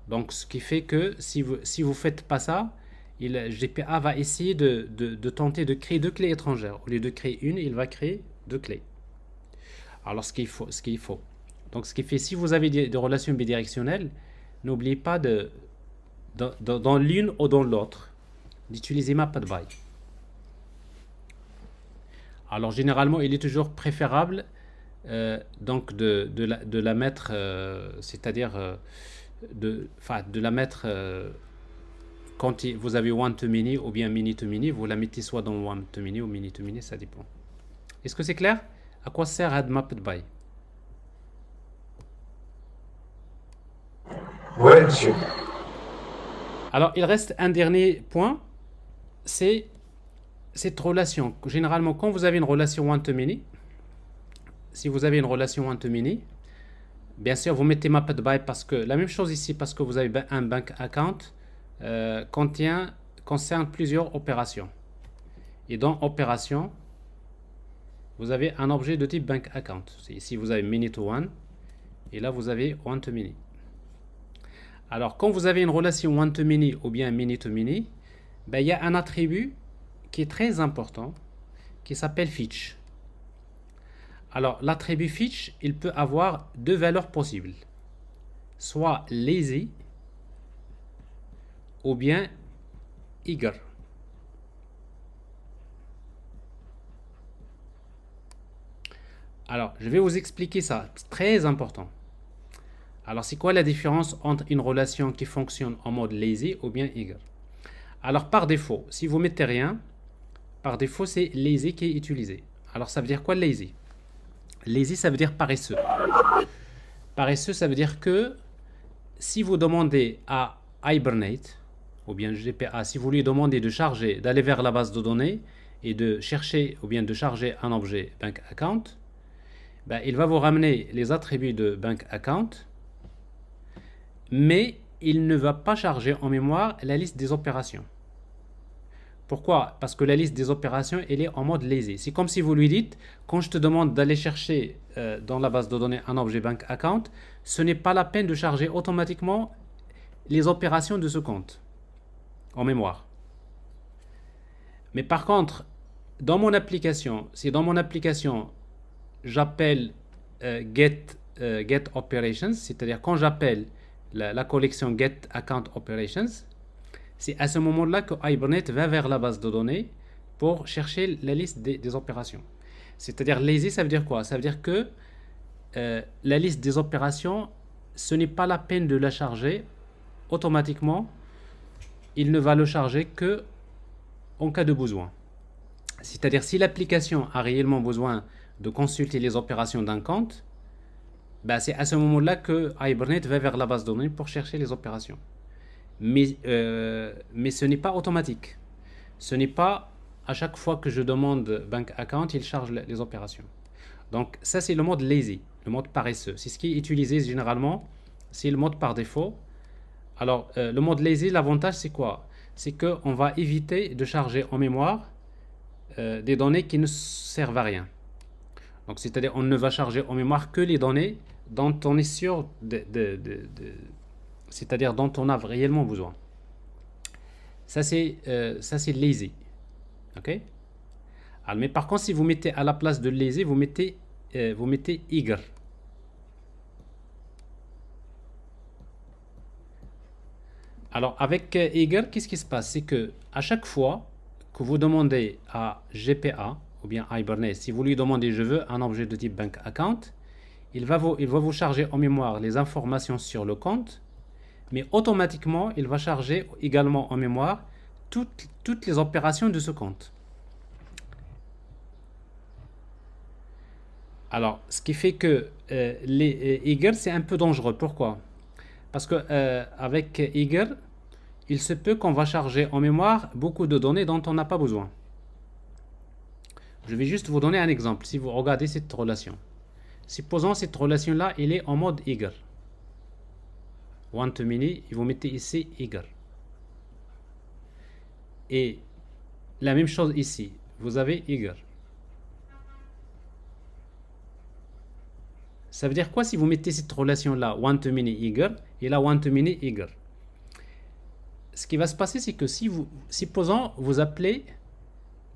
Donc, ce qui fait que si vous faites pas ça, GPA va essayer de tenter de créer deux clés étrangères. Au lieu de créer une, il va créer deux clés. Alors, ce qu'il faut. Donc, ce qui fait, si vous avez des relations bidirectionnelles, n'oubliez pas dans l'une ou dans l'autre, d'utiliser mapped by. Alors, généralement, il est toujours préférable donc de la mettre, c'est-à-dire de la mettre quand vous avez one to many ou bien many to many, vous la mettez soit dans one to many ou many to many, ça dépend. Est-ce que c'est clair? À quoi sert add mapped by? Oui, monsieur. Alors, il reste un dernier point, c'est cette relation. Généralement, quand vous avez une relation one to many, si vous avez une relation one to many, bien sûr, vous mettez mapped by parce que la même chose ici, parce que vous avez un bank account concerne plusieurs opérations. Et dans opération, vous avez un objet de type bank account. Ici, vous avez many to one, et là, vous avez one to many. Alors, quand vous avez une relation one to many ou bien many to many, ben, il y a un attribut qui est très important, qui s'appelle fetch. Alors, l'attribut fetch, il peut avoir deux valeurs possibles. Soit lazy ou bien eager. Alors, je vais vous expliquer ça. C'est très important. Alors, c'est quoi la différence entre une relation qui fonctionne en mode lazy ou bien eager? Alors, par défaut, si vous mettez rien, Par défaut, c'est lazy qui est utilisé. Alors, ça veut dire quoi lazy? Lazy, ça veut dire paresseux. Paresseux, ça veut dire que si vous demandez à Hibernate, ou bien GPA, si vous lui demandez de charger, d'aller vers la base de données et de chercher, ou bien de charger un objet bank account, ben, il va vous ramener les attributs de bank account, mais il ne va pas charger en mémoire la liste des opérations. Pourquoi? Parce que la liste des opérations, elle est en mode lazy. C'est comme si vous lui dites, quand je te demande d'aller chercher dans la base de données un objet bank account, ce n'est pas la peine de charger automatiquement les opérations de ce compte en mémoire. Mais par contre, dans mon application, si dans mon application, j'appelle get operations, c'est-à-dire quand j'appelle la collection get account operations, c'est à ce moment-là que Hibernate va vers la base de données pour chercher la liste des opérations. C'est-à-dire lazy, ça veut dire quoi? Ça veut dire que la liste des opérations, ce n'est pas la peine de la charger automatiquement. Il ne va le charger que en cas de besoin. C'est-à-dire si l'application a réellement besoin de consulter les opérations d'un compte, bah c'est à ce moment-là que Hibernate va vers la base de données pour chercher les opérations. Mais ce n'est pas automatique. Ce n'est pas à chaque fois que je demande bank account, il charge les opérations. Donc ça c'est le mode lazy, le mode paresseux. C'est ce qui est utilisé généralement, c'est le mode par défaut. Alors le mode lazy, l'avantage c'est quoi? C'est qu'on va éviter de charger en mémoire des données qui ne servent à rien. Donc c'est-à-dire on ne va charger en mémoire que les données dont on est sûr c'est-à-dire dont on a réellement besoin. Ça c'est lazy. Ok? Alors, mais par contre, si vous mettez à la place de lazy, vous mettez eager. Alors avec eager, qu'est-ce qui se passe? C'est que à chaque fois que vous demandez à GPA ou bien Hibernate, si vous lui demandez je veux un objet de type bank account, il va vous charger en mémoire les informations sur le compte, mais automatiquement il va charger également en mémoire toutes les opérations de ce compte. Alors ce qui fait que les eager c'est un peu dangereux. Pourquoi? Parce que avec eager, il se peut qu'on va charger en mémoire beaucoup de données dont on n'a pas besoin. Je vais juste vous donner un exemple. Si vous regardez cette relation, supposons cette relation-là, elle est en mode eager. Want to many, et vous mettez ici eager. Et la même chose ici, vous avez eager. Ça veut dire quoi si vous mettez cette relation-là, want to many eager, et là want to many eager? Ce qui va se passer, c'est que si vous, supposons, vous appelez,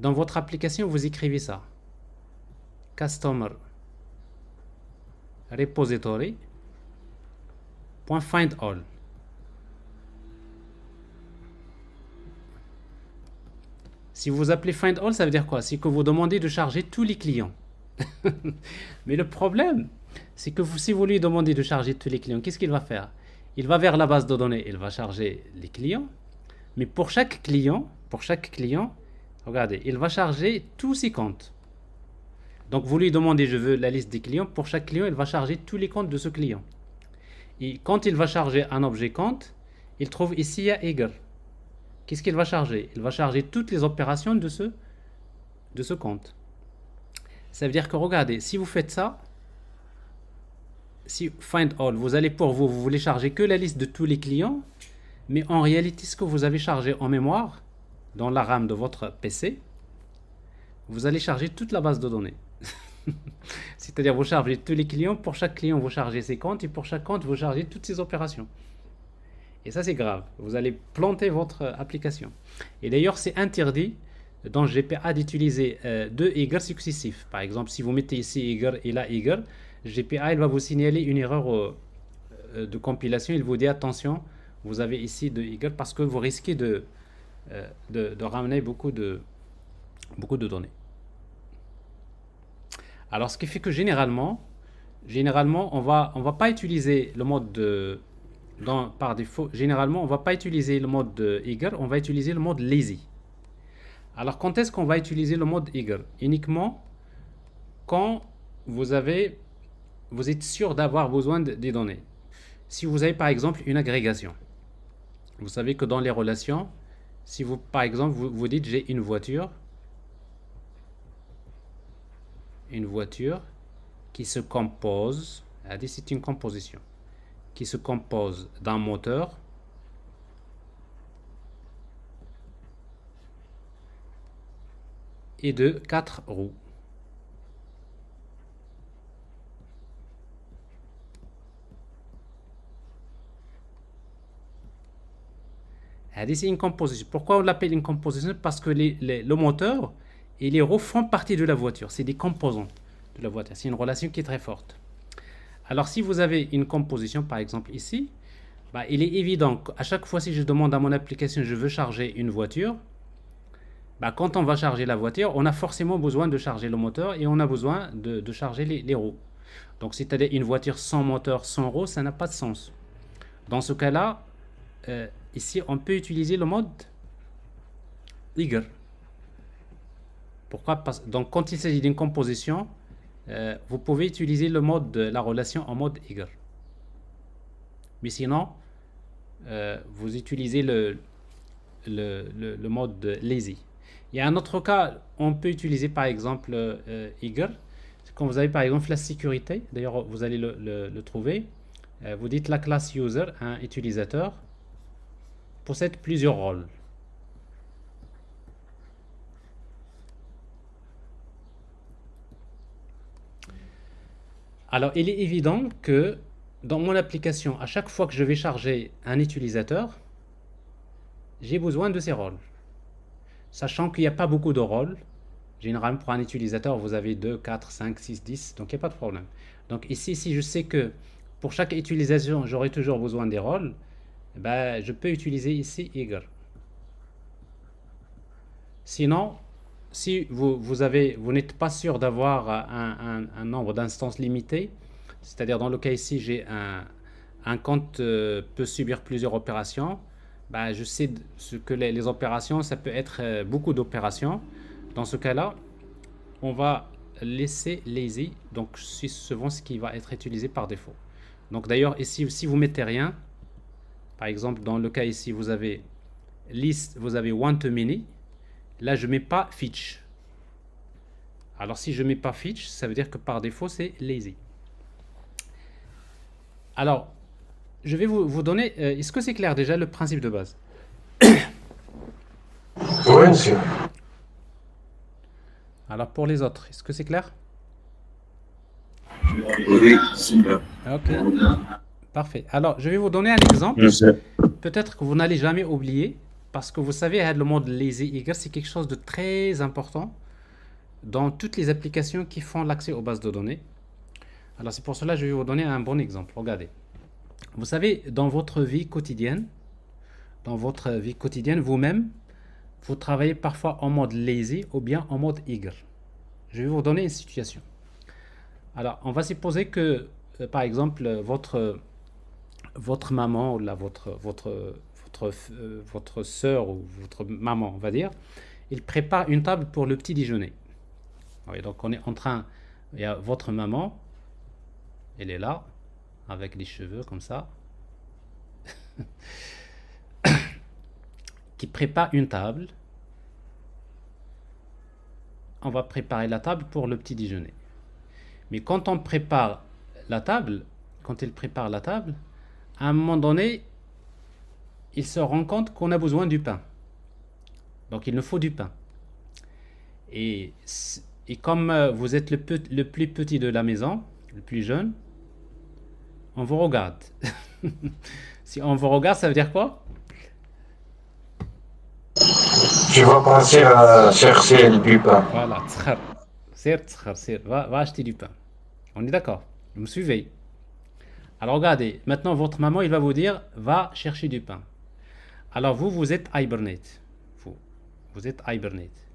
dans votre application, vous écrivez ça. Customer repository .find all. Si vous appelez find all, ça veut dire quoi? C'est que vous demandez de charger tous les clients. Mais le problème, c'est que si vous lui demandez de charger tous les clients, qu'est-ce qu'il va faire? Il va vers la base de données, il va charger les clients. Mais pour chaque client, regardez, il va charger tous ses comptes. Donc vous lui demandez, je veux la liste des clients. Pour chaque client, il va charger tous les comptes de ce client. Et quand il va charger un objet compte, il trouve ici à eager. Qu'est-ce qu'il va charger? Il va charger toutes les opérations de ce compte. Ça veut dire que, regardez, si vous faites ça, si find all, vous allez vous voulez charger que la liste de tous les clients, mais en réalité, ce que vous avez chargé en mémoire, dans la RAM de votre PC, vous allez charger toute la base de données. C'est-à-dire, vous chargez tous les clients, pour chaque client, vous chargez ses comptes, et pour chaque compte, vous chargez toutes ses opérations. Et ça, c'est grave. Vous allez planter votre application. Et d'ailleurs, c'est interdit dans GPA d'utiliser deux eager successifs. Par exemple, si vous mettez ici eager et là eager, GPA il va vous signaler une erreur de compilation. Il vous dit attention, vous avez ici deux eager parce que vous risquez de ramener beaucoup de données. Alors, ce qui fait que généralement, on va pas utiliser le mode par défaut. Généralement, on va pas utiliser le mode eager, on va utiliser le mode lazy. Alors, quand est-ce qu'on va utiliser le mode eager? Uniquement quand vous êtes sûr d'avoir besoin des données. Si vous avez par exemple une agrégation, vous savez que dans les relations, si vous, par exemple, vous dites j'ai une voiture qui se compose, c'est une composition, qui se compose d'un moteur et de 4 roues. C'est une composition. Pourquoi on l'appelle une composition? Parce que le moteur et les roues font partie de la voiture. C'est des composants de la voiture. C'est une relation qui est très forte. Alors, si vous avez une composition, par exemple ici, il est évident qu'à chaque fois si je demande à mon application, je veux charger une voiture, quand on va charger la voiture, on a forcément besoin de charger le moteur et on a besoin de charger les roues. Donc, c'est-à-dire une voiture sans moteur, sans roues, ça n'a pas de sens. Dans ce cas-là, ici, on peut utiliser le mode eager. Pourquoi? Donc, quand il s'agit d'une composition, vous pouvez utiliser le mode de la relation en mode eager. Mais sinon, vous utilisez le mode lazy. Il y a un autre cas, on peut utiliser par exemple eager. Quand vous avez par exemple la sécurité, d'ailleurs vous allez le trouver. Vous dites la classe user, un utilisateur, possède plusieurs rôles. Alors, il est évident que dans mon application, à chaque fois que je vais charger un utilisateur, j'ai besoin de ces rôles. Sachant qu'il n'y a pas beaucoup de rôles. Généralement, pour un utilisateur, vous avez 2, 4, 5, 6, 10, donc il n'y a pas de problème. Donc ici, si je sais que pour chaque utilisation, j'aurai toujours besoin des rôles, je peux utiliser ici eager. Sinon, si vous n'êtes pas sûr d'avoir un nombre d'instances limité, c'est-à-dire dans le cas ici, j'ai un compte peut subir plusieurs opérations, je sais ce que les opérations, ça peut être beaucoup d'opérations. Dans ce cas-là, on va laisser lazy, donc c'est souvent ce qui va être utilisé par défaut. Donc d'ailleurs, ici, si vous mettez rien, par exemple, dans le cas ici, vous avez list, vous avez want to many. Là, je ne mets pas fetch. Alors, si je ne mets pas fetch, ça veut dire que par défaut, c'est lazy. Alors, je vais vous donner... est-ce que c'est clair déjà le principe de base? Oui, monsieur. Alors, pour les autres, est-ce que c'est clair? Oui, super. Ok, parfait. Alors, je vais vous donner un exemple. Peut-être que vous n'allez jamais oublier, parce que vous savez, le mode lazy eager, c'est quelque chose de très important dans toutes les applications qui font l'accès aux bases de données. Alors, c'est pour cela que je vais vous donner un bon exemple. Regardez. Vous savez, dans votre vie quotidienne, vous-même, vous travaillez parfois en mode lazy ou bien en mode eager. Je vais vous donner une situation. Alors, on va supposer que, par exemple, votre maman ou là, votre sœur ou votre maman, on va dire, il prépare une table pour le petit déjeuner. Oui, donc, on est en train, il y a votre maman, elle est là, avec les cheveux comme ça, qui prépare une table. On va préparer la table pour le petit déjeuner. Mais quand on prépare la table, à un moment donné, il se rend compte qu'on a besoin du pain. Donc il nous faut du pain. Et comme vous êtes le plus petit de la maison, le plus jeune, on vous regarde. Si on vous regarde, ça veut dire quoi? Tu vas partir à chercher du pain. Voilà, va acheter du pain. On est d'accord? Vous me suivez? Alors regardez, maintenant votre maman, il va vous dire, va chercher du pain. Alors vous êtes hibernate. Vous êtes hibernate.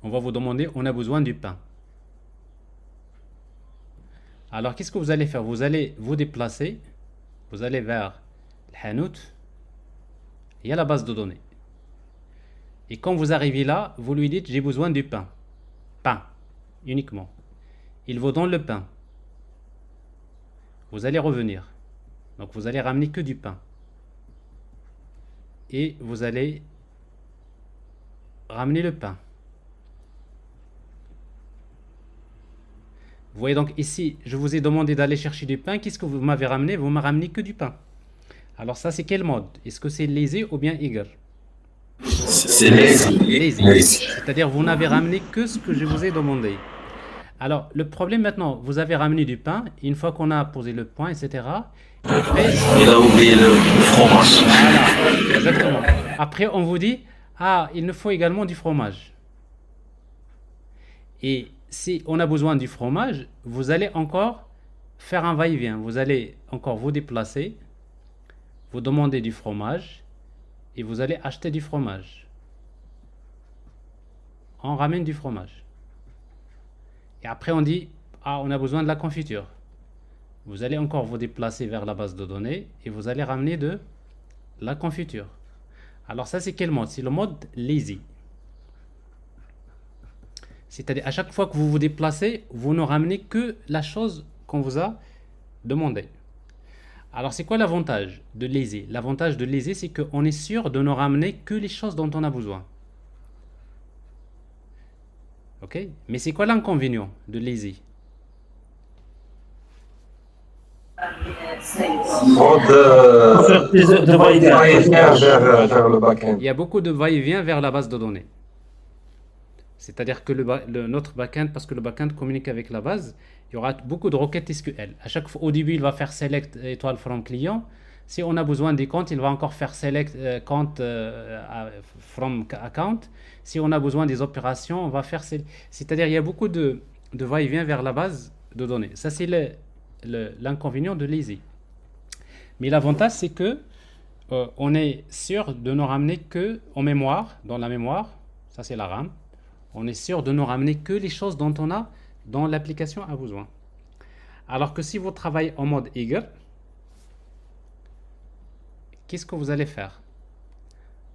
On va vous demander, on a besoin du pain. Alors qu'est-ce que vous allez faire? Vous allez vous déplacer, vous allez vers le hanout, il y a la base de données. Et quand vous arrivez là, vous lui dites j'ai besoin du pain. Pain, uniquement. Il vous donne le pain. Vous allez revenir. Donc vous allez ramener que du pain. Et vous allez ramener le pain. Vous voyez donc ici, je vous ai demandé d'aller chercher du pain. Qu'est-ce que vous m'avez ramené? Vous m'avez ramené que du pain. Alors ça, c'est quel mode? Est-ce que c'est lazy ou bien eager? C'est lazy. Lazy. C'est-à-dire vous n'avez ramené que ce que je vous ai demandé. Alors le problème maintenant, vous avez ramené du pain. Une fois qu'on a posé le point, etc. Après, Il a oublié le fromage. voilà, exactement. Après, on vous dit, ah, il nous faut également du fromage. Et si on a besoin du fromage, vous allez encore faire un va-et-vient. Vous allez encore vous déplacer, vous demander du fromage, et vous allez acheter du fromage. On ramène du fromage. Et après, on dit, ah, on a besoin de la confiture. Vous allez encore vous déplacer vers la base de données et vous allez ramener de la confiture. Alors ça, c'est quel mode? C'est le mode lazy. C'est-à-dire, à chaque fois que vous vous déplacez, vous ne ramenez que la chose qu'on vous a demandé. Alors, c'est quoi l'avantage de lazy? L'avantage de lazy, c'est qu'on est sûr de ne ramener que les choses dont on a besoin. Ok? Mais c'est quoi l'inconvénient de lazy? Trop de va-et-vient vers le back-end. Il y a beaucoup de va-et-vient vers la base de données. C'est-à-dire que notre back-end, parce que le back-end communique avec la base, il y aura beaucoup de requêtes SQL. À chaque fois, au début, il va faire select étoile from client. Si on a besoin des comptes, il va encore faire select compte from account. Si on a besoin des opérations, on va faire c'est-à-dire il y a beaucoup de va-et-vient vers la base de données. Ça, c'est l'inconvénient de lazy. Mais l'avantage, c'est que on est sûr de ne ramener que en mémoire, dans la mémoire, ça c'est la RAM, on est sûr de ne ramener que les choses dont l'application a besoin. Alors que si vous travaillez en mode eager, qu'est-ce que vous allez faire?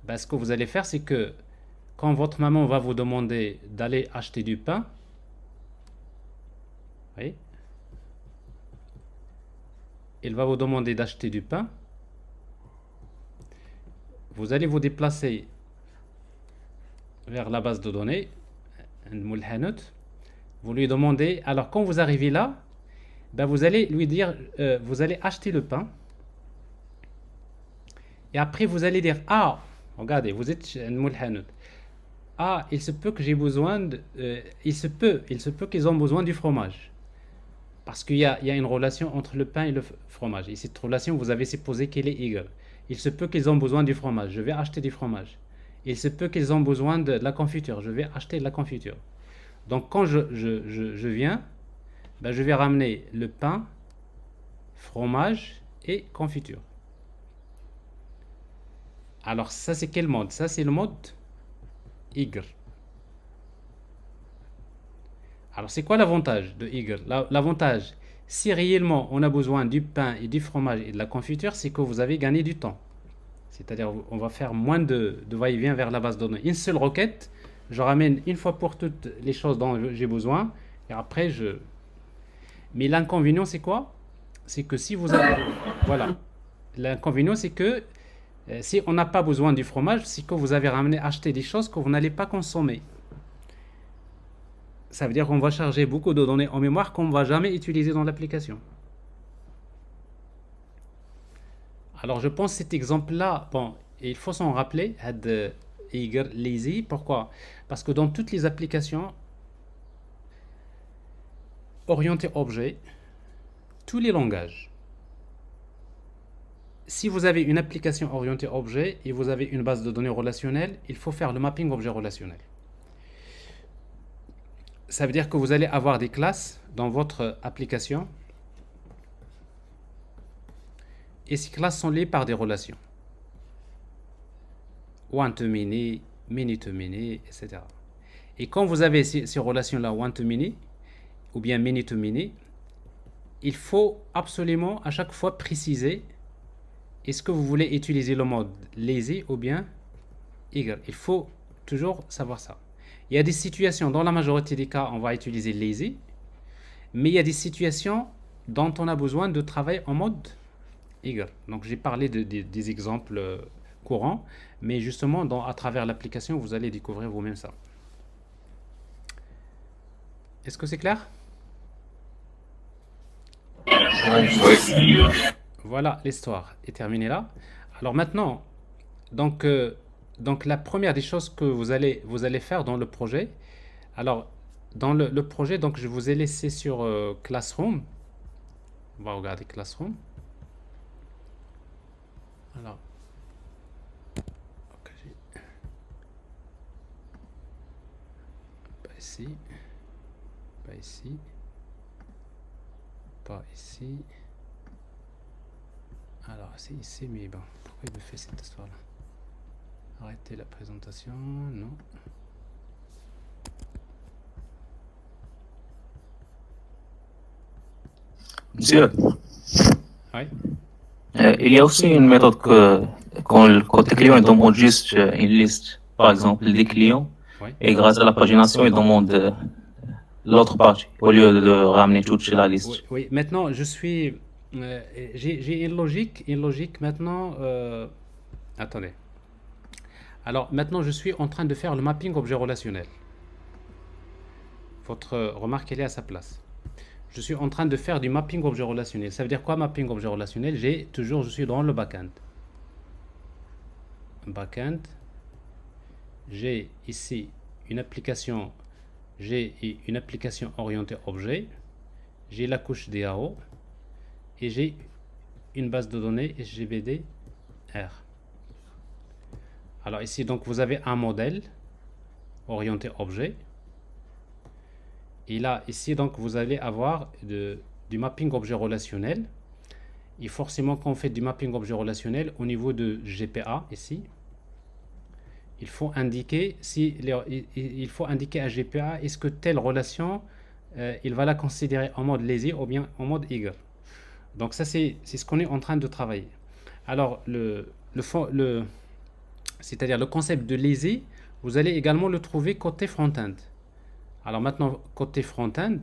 Ben, ce que vous allez faire, c'est que quand votre maman va vous demander d'aller acheter du pain, vous voyez, il va vous demander d'acheter du pain. Vous allez vous déplacer vers la base de données. Vous lui demandez, alors quand vous arrivez là, ben vous allez lui dire, vous allez acheter le pain. Et après vous allez dire, ah, regardez, vous êtes ah, il se peut que j'ai besoin de, il se peut qu'ils ont besoin du fromage. Parce qu'il y a une relation entre le pain et le fromage. Et cette relation, vous avez supposé qu'elle est égale. Il se peut qu'ils ont besoin du fromage. Je vais acheter du fromage. Il se peut qu'ils ont besoin de la confiture. Je vais acheter de la confiture. Donc, quand je viens, ben, je vais ramener le pain, fromage et confiture. Alors, ça, c'est quel mode? Ça, c'est le mode eager. Alors, c'est quoi l'avantage de eager? L'avantage, si réellement on a besoin du pain et du fromage et de la confiture, c'est que vous avez gagné du temps. C'est-à-dire, on va faire moins de va-et-vient vers la base de données. Une seule requête, je ramène une fois pour toutes les choses dont j'ai besoin, et après, Mais l'inconvénient, c'est quoi? C'est que si vous avez... Voilà. L'inconvénient, c'est que si on n'a pas besoin du fromage, c'est que vous avez acheté des choses que vous n'allez pas consommer. Ça veut dire qu'on va charger beaucoup de données en mémoire qu'on ne va jamais utiliser dans l'application. Alors je pense que cet exemple-là, bon, il faut s'en rappeler, eager, lazy. Pourquoi? Parce que dans toutes les applications orientées objet, tous les langages, si vous avez une application orientée objet et vous avez une base de données relationnelle, il faut faire le mapping objet relationnel. Ça veut dire que vous allez avoir des classes dans votre application et ces classes sont liées par des relations. One to many, many to many, etc. Et quand vous avez ces relations-là, one to many ou bien many to many, il faut absolument à chaque fois préciser est-ce que vous voulez utiliser le mode lazy ou bien eager. Il faut toujours savoir ça. Il y a des situations, dans la majorité des cas, on va utiliser lazy, mais il y a des situations dont on a besoin de travailler en mode eager. Donc j'ai parlé des exemples courants, mais justement, à travers l'application, vous allez découvrir vous-même ça. Est-ce que c'est clair? Voilà, l'histoire est terminée là. Alors maintenant, donc la première des choses que vous allez faire dans le projet, alors dans le projet, donc je vous ai laissé sur Classroom. On va regarder Classroom. Alors, ok, pas ici, pas ici, pas ici. Alors, c'est ici, mais bon, pourquoi il me fait cette histoire-là? Arrêtez la présentation, non. Monsieur, Oui. il y a aussi une méthode que quand le côté client il demande juste une liste, par exemple, des clients, Oui. et grâce à la pagination, il demande l'autre partie, au lieu de ramener toute la Oui, liste. oui. Maintenant, j'ai une logique maintenant. Attendez. Alors, maintenant, je suis en train de faire le mapping objet relationnel. Votre remarque, elle est à sa place. Je suis en train de faire du mapping objet relationnel. Ça veut dire quoi, mapping objet relationnel? Je suis dans le backend. Backend. J'ai ici une application. J'ai une application orientée objet. J'ai la couche DAO. Et j'ai une base de données SGBD R. Alors ici, donc, vous avez un modèle orienté objet. Et là, ici, donc, vous allez avoir du mapping objet relationnel. Et forcément, quand on fait du mapping objet relationnel, au niveau de GPA, ici, il faut indiquer à GPA, est-ce que telle relation, il va la considérer en mode lazy ou bien en mode eager. Donc ça, c'est ce qu'on est en train de travailler. Alors, c'est-à-dire le concept de lazy, vous allez également le trouver côté front-end. Alors maintenant, côté front-end,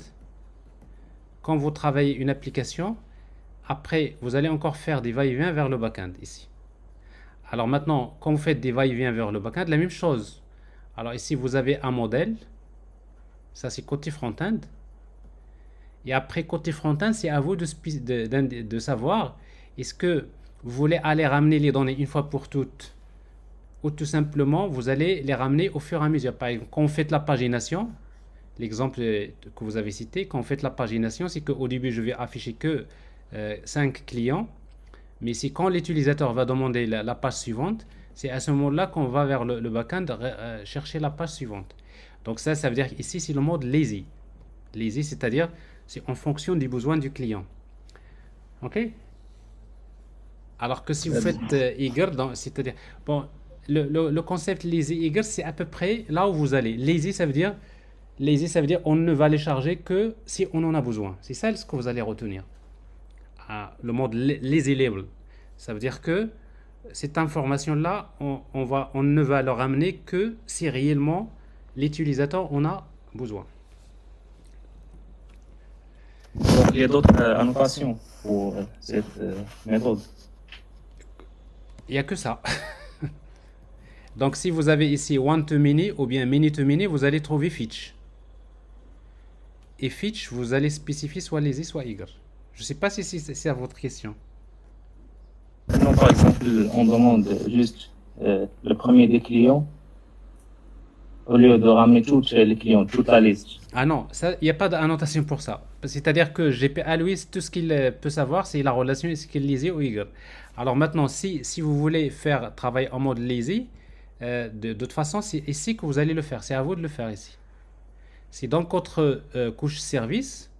quand vous travaillez une application, après, vous allez encore faire des va-et-vient vers le back-end ici. Alors maintenant, quand vous faites des va-et-vient vers le back-end, la même chose. Alors ici, vous avez un modèle. Ça, c'est côté front-end. Et après, côté front-end, c'est à vous de savoir, est-ce que vous voulez aller ramener les données une fois pour toutes, ou tout simplement, vous allez les ramener au fur et à mesure. Par exemple, quand vous faites la pagination, l'exemple que vous avez cité, quand vous faites la pagination, c'est qu'au début, je vais afficher que 5 clients. Mais c'est quand l'utilisateur va demander la page suivante, c'est à ce moment-là qu'on va vers le backend chercher la page suivante. Donc ça veut dire qu'ici, c'est le mode lazy. Lazy, c'est-à-dire, c'est en fonction des besoins du client. OK? Alors que si vous faites eager, c'est-à-dire, bon, le concept lazy eager, c'est à peu près là où vous allez. Lazy, ça veut dire on ne va les charger que si on en a besoin. C'est ça ce que vous allez retenir. Le mode lazy label. Ça veut dire que cette information-là, on ne va le ramener que si réellement l'utilisateur en a besoin. Donc, il y a d'autres annotations pour cette méthode. Il n'y a que ça. Donc, si vous avez ici one to many ou bien many to many, vous allez trouver fetch. Et fetch, vous allez spécifier soit lazy, soit eager. Je ne sais pas si c'est à votre question. Non, par exemple, on demande juste le premier des clients au lieu de ramener tous les clients, toute la liste. Ah non, il n'y a pas d'annotation pour ça. C'est-à-dire que GPA, lui, tout ce qu'il peut savoir, c'est la relation, est-ce qu'il est lazy ou eager. Alors maintenant, si vous voulez faire travailler en mode lazy, de toute façon, c'est ici que vous allez le faire. C'est à vous de le faire ici. C'est dans votre couche service.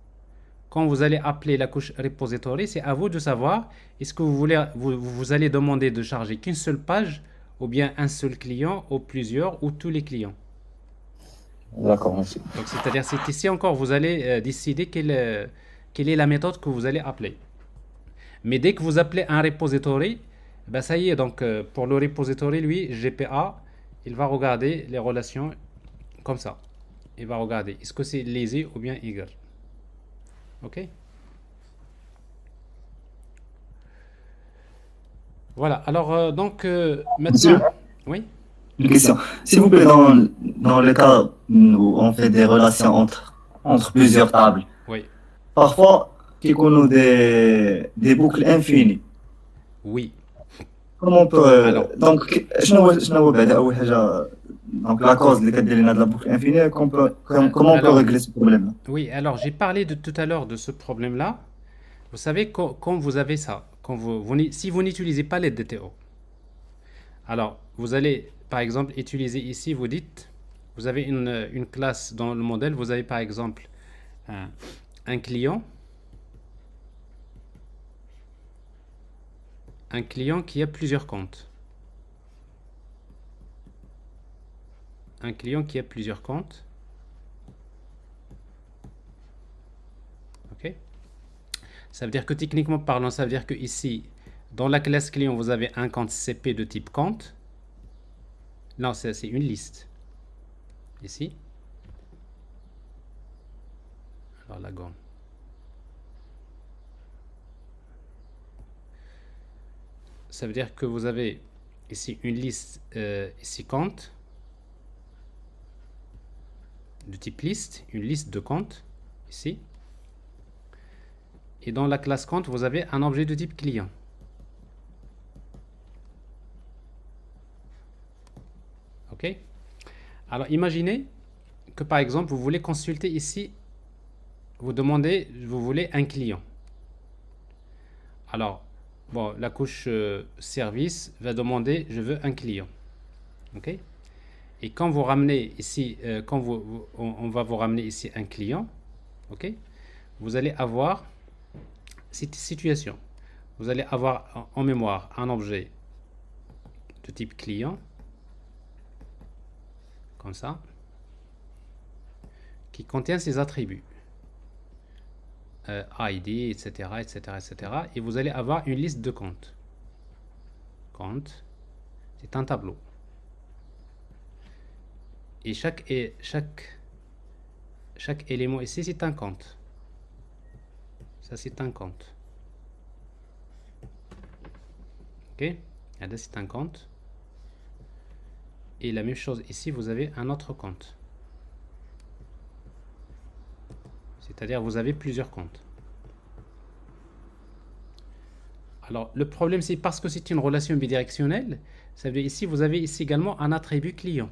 Quand vous allez appeler la couche repository, c'est à vous de savoir est-ce que vous allez demander de charger qu'une seule page ou bien un seul client ou plusieurs ou tous les clients. D'accord, merci. Donc c'est-à-dire c'est ici encore vous allez décider quelle est la méthode que vous allez appeler. Mais dès que vous appelez un repository, ben ça y est, donc pour le repository, lui, GPA, il va regarder les relations comme ça. Il va regarder est-ce que c'est lésé ou bien égal. Ok. Voilà. Alors donc Monsieur, maintenant, oui, une question. S'il vous plaît, dans le cas où on fait des relations entre plusieurs tables, oui, parfois, qui connaissent des boucles infinies. oui. Comment on peut. Alors, Donc, شنو بعد أول حاجة donc la cause اللي كدير لنا de la boucle infinie, comment on peut alors, régler ce problème-là? oui. Alors, j'ai parlé de tout à l'heure de ce problème-là. Vous savez, quand vous avez ça, si vous n'utilisez pas les DTO, alors vous allez, par exemple, utiliser ici, vous dites, vous avez une classe dans le modèle, vous avez par exemple un client qui a plusieurs comptes. Un client qui a plusieurs comptes. Ok. Ça veut dire que techniquement parlant, ça veut dire que ici, dans la classe client, vous avez un compte CP de type compte. Non, c'est une liste. Ici. Alors la gomme. Ça veut dire que vous avez ici une liste, ici compte, de type liste, une liste de comptes, ici. Et dans la classe compte, vous avez un objet de type client. Ok? Alors imaginez que par exemple, vous voulez consulter ici, vous voulez un client. Alors, bon, la couche service va demander, je veux un client. Ok? Et quand vous ramenez ici, on va vous ramener ici un client, ok? Vous allez avoir cette situation. Vous allez avoir en mémoire un objet de type client, comme ça, qui contient ses attributs. ID, etc., etc., etc. Et vous allez avoir une liste de comptes. Compte, c'est un tableau. Et chaque élément ici, c'est un compte. Ça, c'est un compte. Ok? Là, c'est un compte. Et la même chose ici, vous avez un autre compte. C'est-à-dire, vous avez plusieurs comptes. Alors, le problème, c'est parce que c'est une relation bidirectionnelle. Ça veut dire ici, vous avez ici également un attribut client.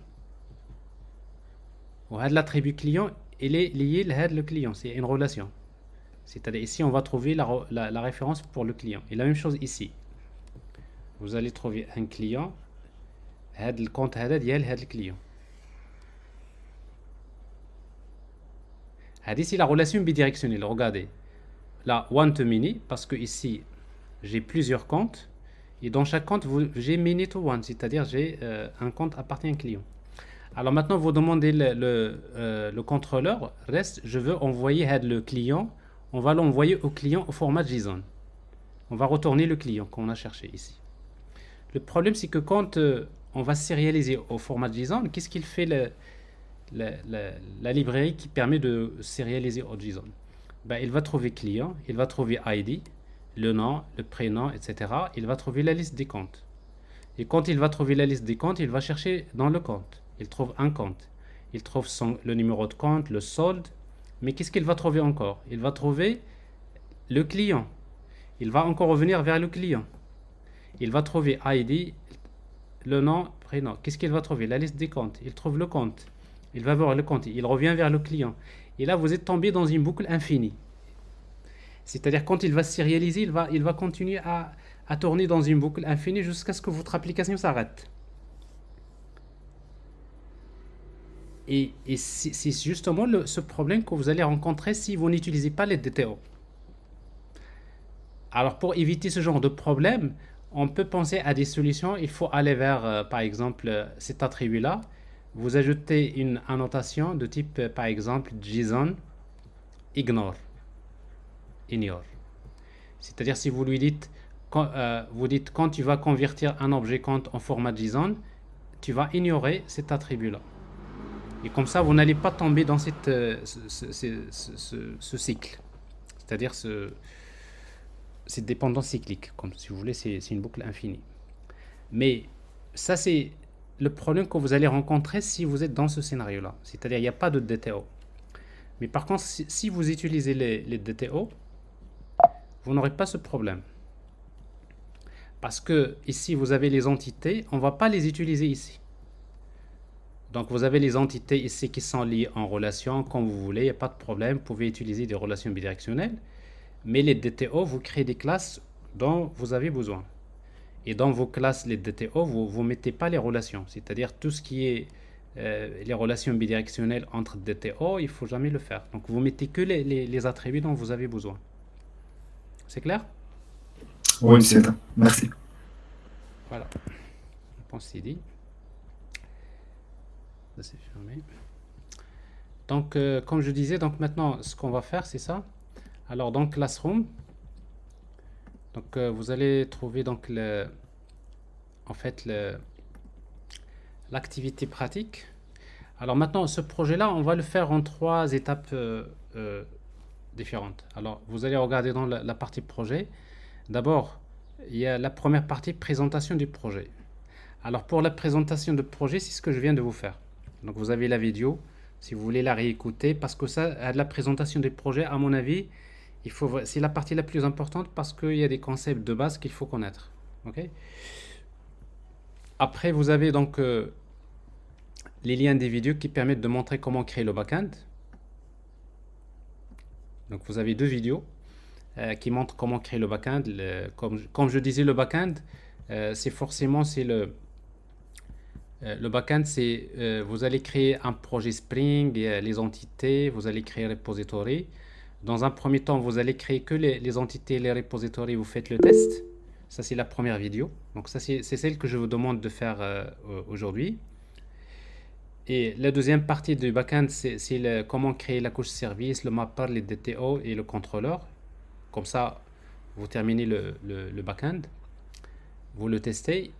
L'attribut client, il est lié à le client. C'est une relation. C'est-à-dire ici, on va trouver la référence pour le client. Et la même chose ici. Vous allez trouver un client. Le compte le client. C'est la relation bidirectionnelle. Regardez. Là, one to many, parce que ici, j'ai plusieurs comptes. Et dans chaque compte, j'ai many to one. C'est-à-dire, j'ai un compte appartient à un client. Alors maintenant, vous demandez le contrôleur, reste, je veux envoyer le client, on va l'envoyer au client au format JSON. On va retourner le client qu'on a cherché ici. Le problème, c'est que quand on va serialiser au format JSON, qu'est-ce qu'il fait la librairie qui permet de serialiser au JSON? Ben, il va trouver client, il va trouver ID, le nom, le prénom, etc. Il va trouver la liste des comptes. Et quand il va trouver la liste des comptes, il va chercher dans le compte. Il trouve un compte. Il trouve le numéro de compte, le solde. Mais qu'est-ce qu'il va trouver encore? Il va trouver le client. Il va encore revenir vers le client. Il va trouver ID, le nom, prénom. Qu'est-ce qu'il va trouver? La liste des comptes. Il trouve le compte. Il va voir le compte. Il revient vers le client. Et là, vous êtes tombé dans une boucle infinie. C'est-à-dire, quand il va serialiser, il va continuer à tourner dans une boucle infinie jusqu'à ce que votre application s'arrête. Et c'est justement ce problème que vous allez rencontrer si vous n'utilisez pas les DTO. Alors, pour éviter ce genre de problème, on peut penser à des solutions. Il faut aller vers, par exemple, cet attribut-là. Vous ajoutez une annotation de type, par exemple, JSON ignore. C'est-à-dire, si vous lui dites, quand tu vas convertir un objet compte en format JSON, tu vas ignorer cet attribut-là. Et comme ça, vous n'allez pas tomber dans ce cycle. C'est-à-dire cette dépendance cyclique. Comme si vous voulez, c'est une boucle infinie. Mais ça, c'est le problème que vous allez rencontrer si vous êtes dans ce scénario-là. C'est-à-dire, il n'y a pas de DTO. Mais par contre, si vous utilisez les DTO, vous n'aurez pas ce problème. Parce que ici, vous avez les entités, on ne va pas les utiliser ici. Donc, vous avez les entités ici qui sont liées en relation, comme vous voulez, il n'y a pas de problème. Vous pouvez utiliser des relations bidirectionnelles. Mais les DTO, vous créez des classes dont vous avez besoin. Et dans vos classes, les DTO, vous ne mettez pas les relations. C'est-à-dire tout ce qui est les relations bidirectionnelles entre DTO, il ne faut jamais le faire. Donc, vous mettez que les attributs dont vous avez besoin. C'est clair? Oui, c'est ça. Merci. Voilà. Je pense que c'est dit. Ça, c'est fermé. Donc, comme je disais, donc maintenant, ce qu'on va faire, c'est ça. Alors, dans Classroom, donc, vous allez trouver donc l'activité pratique. Alors maintenant, ce projet-là, on va le faire en 3 étapes différentes. Alors, vous allez regarder dans la partie projet. D'abord, il y a la première partie, présentation du projet. Alors, pour la présentation du projet, c'est ce que je viens de vous faire. Donc, vous avez la vidéo, si vous voulez la réécouter, parce que ça, la présentation des projets, à mon avis, c'est la partie la plus importante parce qu'il y a des concepts de base qu'il faut connaître. Okay? Après, vous avez donc les liens des vidéos qui permettent de montrer comment créer le backend. Donc, vous avez 2 vidéos qui montrent comment créer le backend. Comme je disais, le backend, c'est le backend, c'est vous allez créer un projet Spring, les entités, vous allez créer un repository. Dans un premier temps, vous allez créer que les entités, les repositories, vous faites le test. Ça, c'est la première vidéo. Donc, ça, c'est celle que je vous demande de faire aujourd'hui. Et la deuxième partie du backend, c'est comment créer la couche service, le mapper, les DTO et le contrôleur. Comme ça, vous terminez le backend. Vous le testez.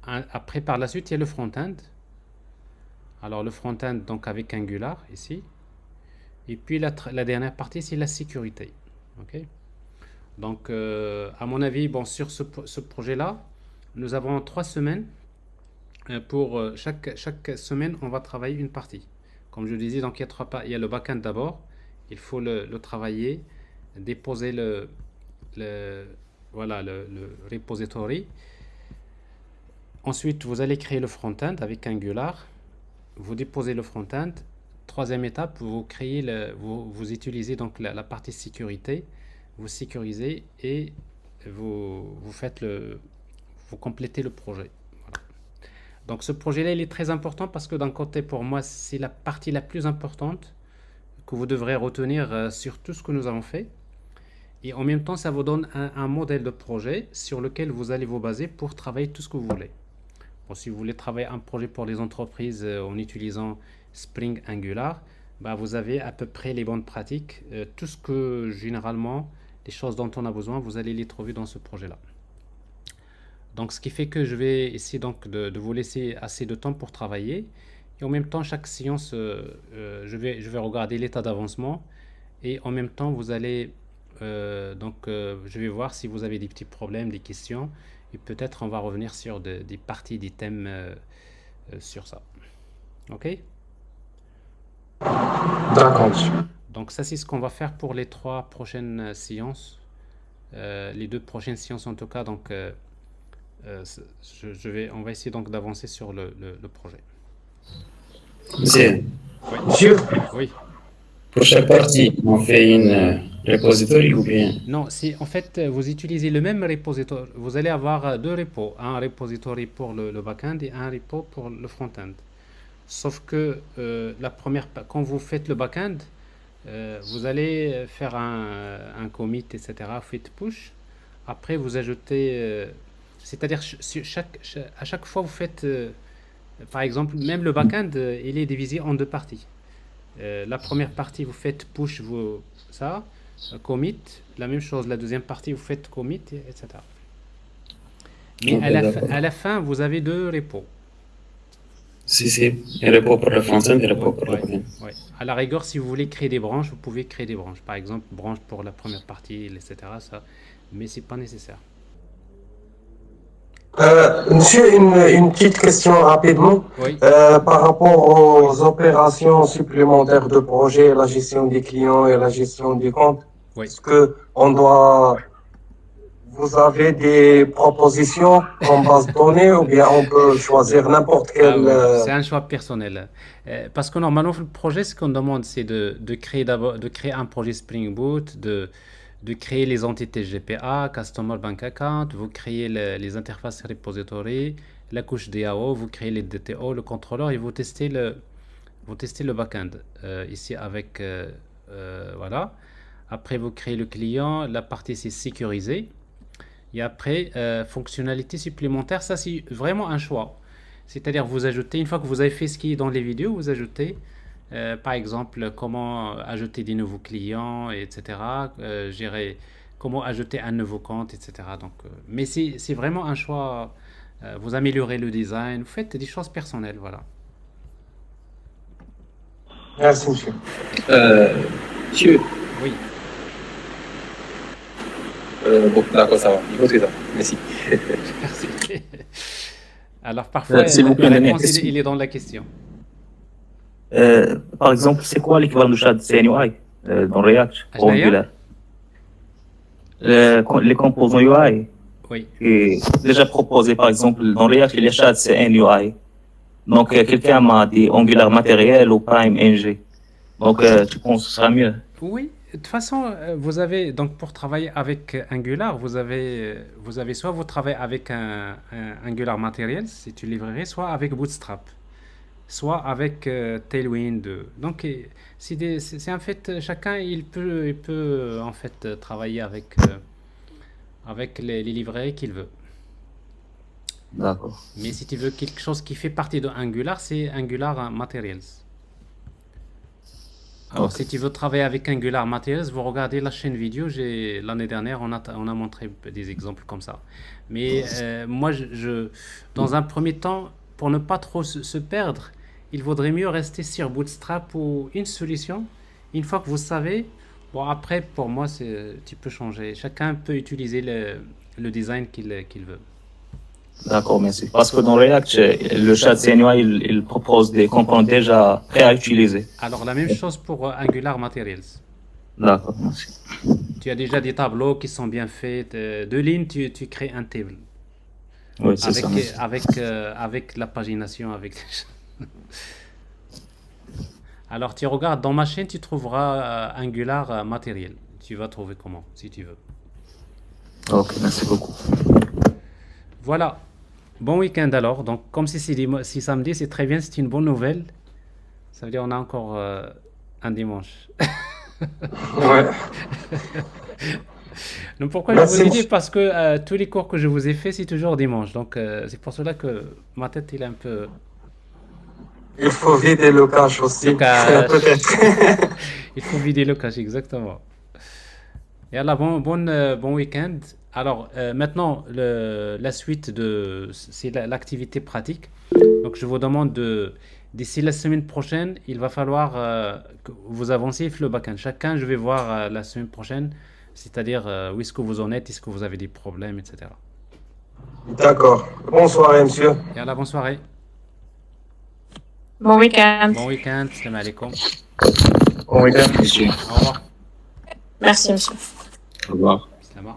Après, par la suite, il y a le front-end. Alors, le front-end, donc avec Angular, ici. Et puis, la dernière partie, c'est la sécurité. OK? Donc, à mon avis, bon, sur ce projet-là, nous avons 3 semaines. Pour chaque semaine, on va travailler une partie. Comme je disais, donc, il y a le backend d'abord. Il faut le travailler, déposer le repository. Ensuite, vous allez créer le front-end avec Angular. Vous déposez le front-end. Troisième étape, vous utilisez donc la partie sécurité. Vous sécurisez et vous complétez le projet. Voilà. Donc ce projet-là, il est très important parce que d'un côté, pour moi, c'est la partie la plus importante que vous devrez retenir sur tout ce que nous avons fait. Et en même temps, ça vous donne un modèle de projet sur lequel vous allez vous baser pour travailler tout ce que vous voulez. Bon, si vous voulez travailler un projet pour les entreprises en utilisant Spring Angular, bah, vous avez à peu près les bonnes pratiques. Tout ce que généralement, les choses dont on a besoin, vous allez les trouver dans ce projet-là. Donc, ce qui fait que je vais essayer donc de vous laisser assez de temps pour travailler. Et en même temps, chaque séance, je vais regarder l'état d'avancement. Et en même temps, vous allez je vais voir si vous avez des petits problèmes, des questions. Et peut-être on va revenir sur des parties, des thèmes sur ça. OK? D'accord. Donc ça, c'est ce qu'on va faire pour les 3 prochaines séances. Les 2 prochaines séances en tout cas. Donc, on va essayer donc d'avancer sur le projet. Monsieur, Oui. Monsieur, Oui. pour chaque partie, on fait une repository ou bien? Non, en fait, vous utilisez le même repository. Vous allez avoir 2 repos. Un repository pour le backend et un repo pour le front-end. Sauf que quand vous faites le backend, vous allez faire un commit, etc. Vous faites push. Après, vous ajoutez... c'est-à-dire, à chaque fois, vous faites... par exemple, même le backend, il est divisé en 2 parties. La première partie, vous faites push, commit. La même chose, la deuxième partie, vous faites commit, etc. Mais Ok, d'accord. à la fin, vous avez deux repos. Si, si. Il repos pour le front-end et repos pour le Ouais, back-end. ouais. À la rigueur, si vous voulez créer des branches, vous pouvez créer des branches. Par exemple, branche pour la première partie, etc. Ça, mais c'est pas nécessaire. Monsieur, une petite question rapidement. Oui. Par rapport aux opérations supplémentaires de projet, la gestion des clients et la gestion des comptes, Oui. est-ce que vous avez des propositions en base de données ou bien on peut choisir n'importe Ah quel. oui, c'est un choix personnel. Parce que normalement, le projet, ce qu'on demande, c'est de créer d'abord, de créer un projet Spring Boot, de créer les entités GPA, Customer Bank Account, vous créez les interfaces repository, la couche DAO, vous créez les DTO, le contrôleur et vous testez le backend ici avec voilà. Après, vous créez le client, la partie c'est sécurisé. Et après, fonctionnalité supplémentaire, ça c'est vraiment un choix. C'est-à-dire vous ajoutez, une fois que vous avez fait ce qui est dans les vidéos, vous ajoutez par exemple comment ajouter des nouveaux clients, etc. Gérer, comment ajouter un nouveau compte, etc. Donc, mais c'est vraiment un choix. Vous améliorez le design, vous faites des choses personnelles, voilà. Merci, monsieur. Monsieur, Oui. bon, d'accord, ça va. Il faut que ça. Merci. Merci. Alors parfois, S'il vous plaît, la dernière réponse question. il est dans la question. Par exemple, c'est quoi l'équivalent de chat CNUI dans React ou HDR? Angular? Les composants UI Oui. est déjà proposé, par exemple, dans React, il y a chat CNUI. Donc, quelqu'un m'a dit Angular matériel ou Prime NG. Donc, tu penses que ce sera mieux? Oui, de toute façon, vous avez, donc pour travailler avec Angular, vous avez soit vous travaillez avec un Angular matériel, c'est une librairie, soit avec Bootstrap, soit avec Tailwind. Donc, c'est en fait, chacun, il peut en fait travailler avec les librairies qu'il veut. D'accord. Mais si tu veux quelque chose qui fait partie de Angular, c'est Angular Materials. Alors, Ok. si tu veux travailler avec Angular Materials, vous regardez la chaîne vidéo. L'année dernière, on a montré des exemples comme ça. Mais moi, dans un premier temps, pour ne pas trop se perdre, il vaudrait mieux rester sur Bootstrap ou une solution. Une fois que vous savez, bon, après, pour moi, tu peux changer. Chacun peut utiliser le design qu'il veut. D'accord, merci. Parce que dans React, le chat CNUI, il propose des composants déjà prêts à utiliser. Alors, la même chose pour Angular Materials. D'accord, merci. Tu as déjà des tableaux qui sont bien faits. De lignes, tu crées un table. Oui, c'est ça. merci. Avec la pagination. Alors, tu regardes dans ma chaîne, tu trouveras Angular matériel. Tu vas trouver comment, si tu veux. Ok, merci beaucoup. Voilà. Bon week-end alors. Donc, comme si samedi, c'est très bien, c'est une bonne nouvelle. Ça veut dire qu'on a encore un dimanche. Ouais. Donc, pourquoi Merci. je vous ai dit? Parce que tous les cours que je vous ai fait, c'est toujours dimanche. Donc, c'est pour cela que ma tête, il est un peu... Il faut vider le cache aussi. Le cache. Peut-être. Il faut vider le cache, exactement. Et alors, bon week-end. Alors, maintenant, la suite c'est l'activité pratique. Donc, je vous demande d'ici la semaine prochaine, il va falloir que vous avanciez le backend. Chacun, je vais voir la semaine prochaine, c'est-à-dire où est-ce que vous en êtes, est-ce que vous avez des problèmes, etc. D'accord. Bonsoir, monsieur. Et alors, bonne soirée. Bon week-end. Bon week-end. Salam alaikum. Bon week-end, monsieur. Au revoir. Merci, monsieur. Au revoir. Salam.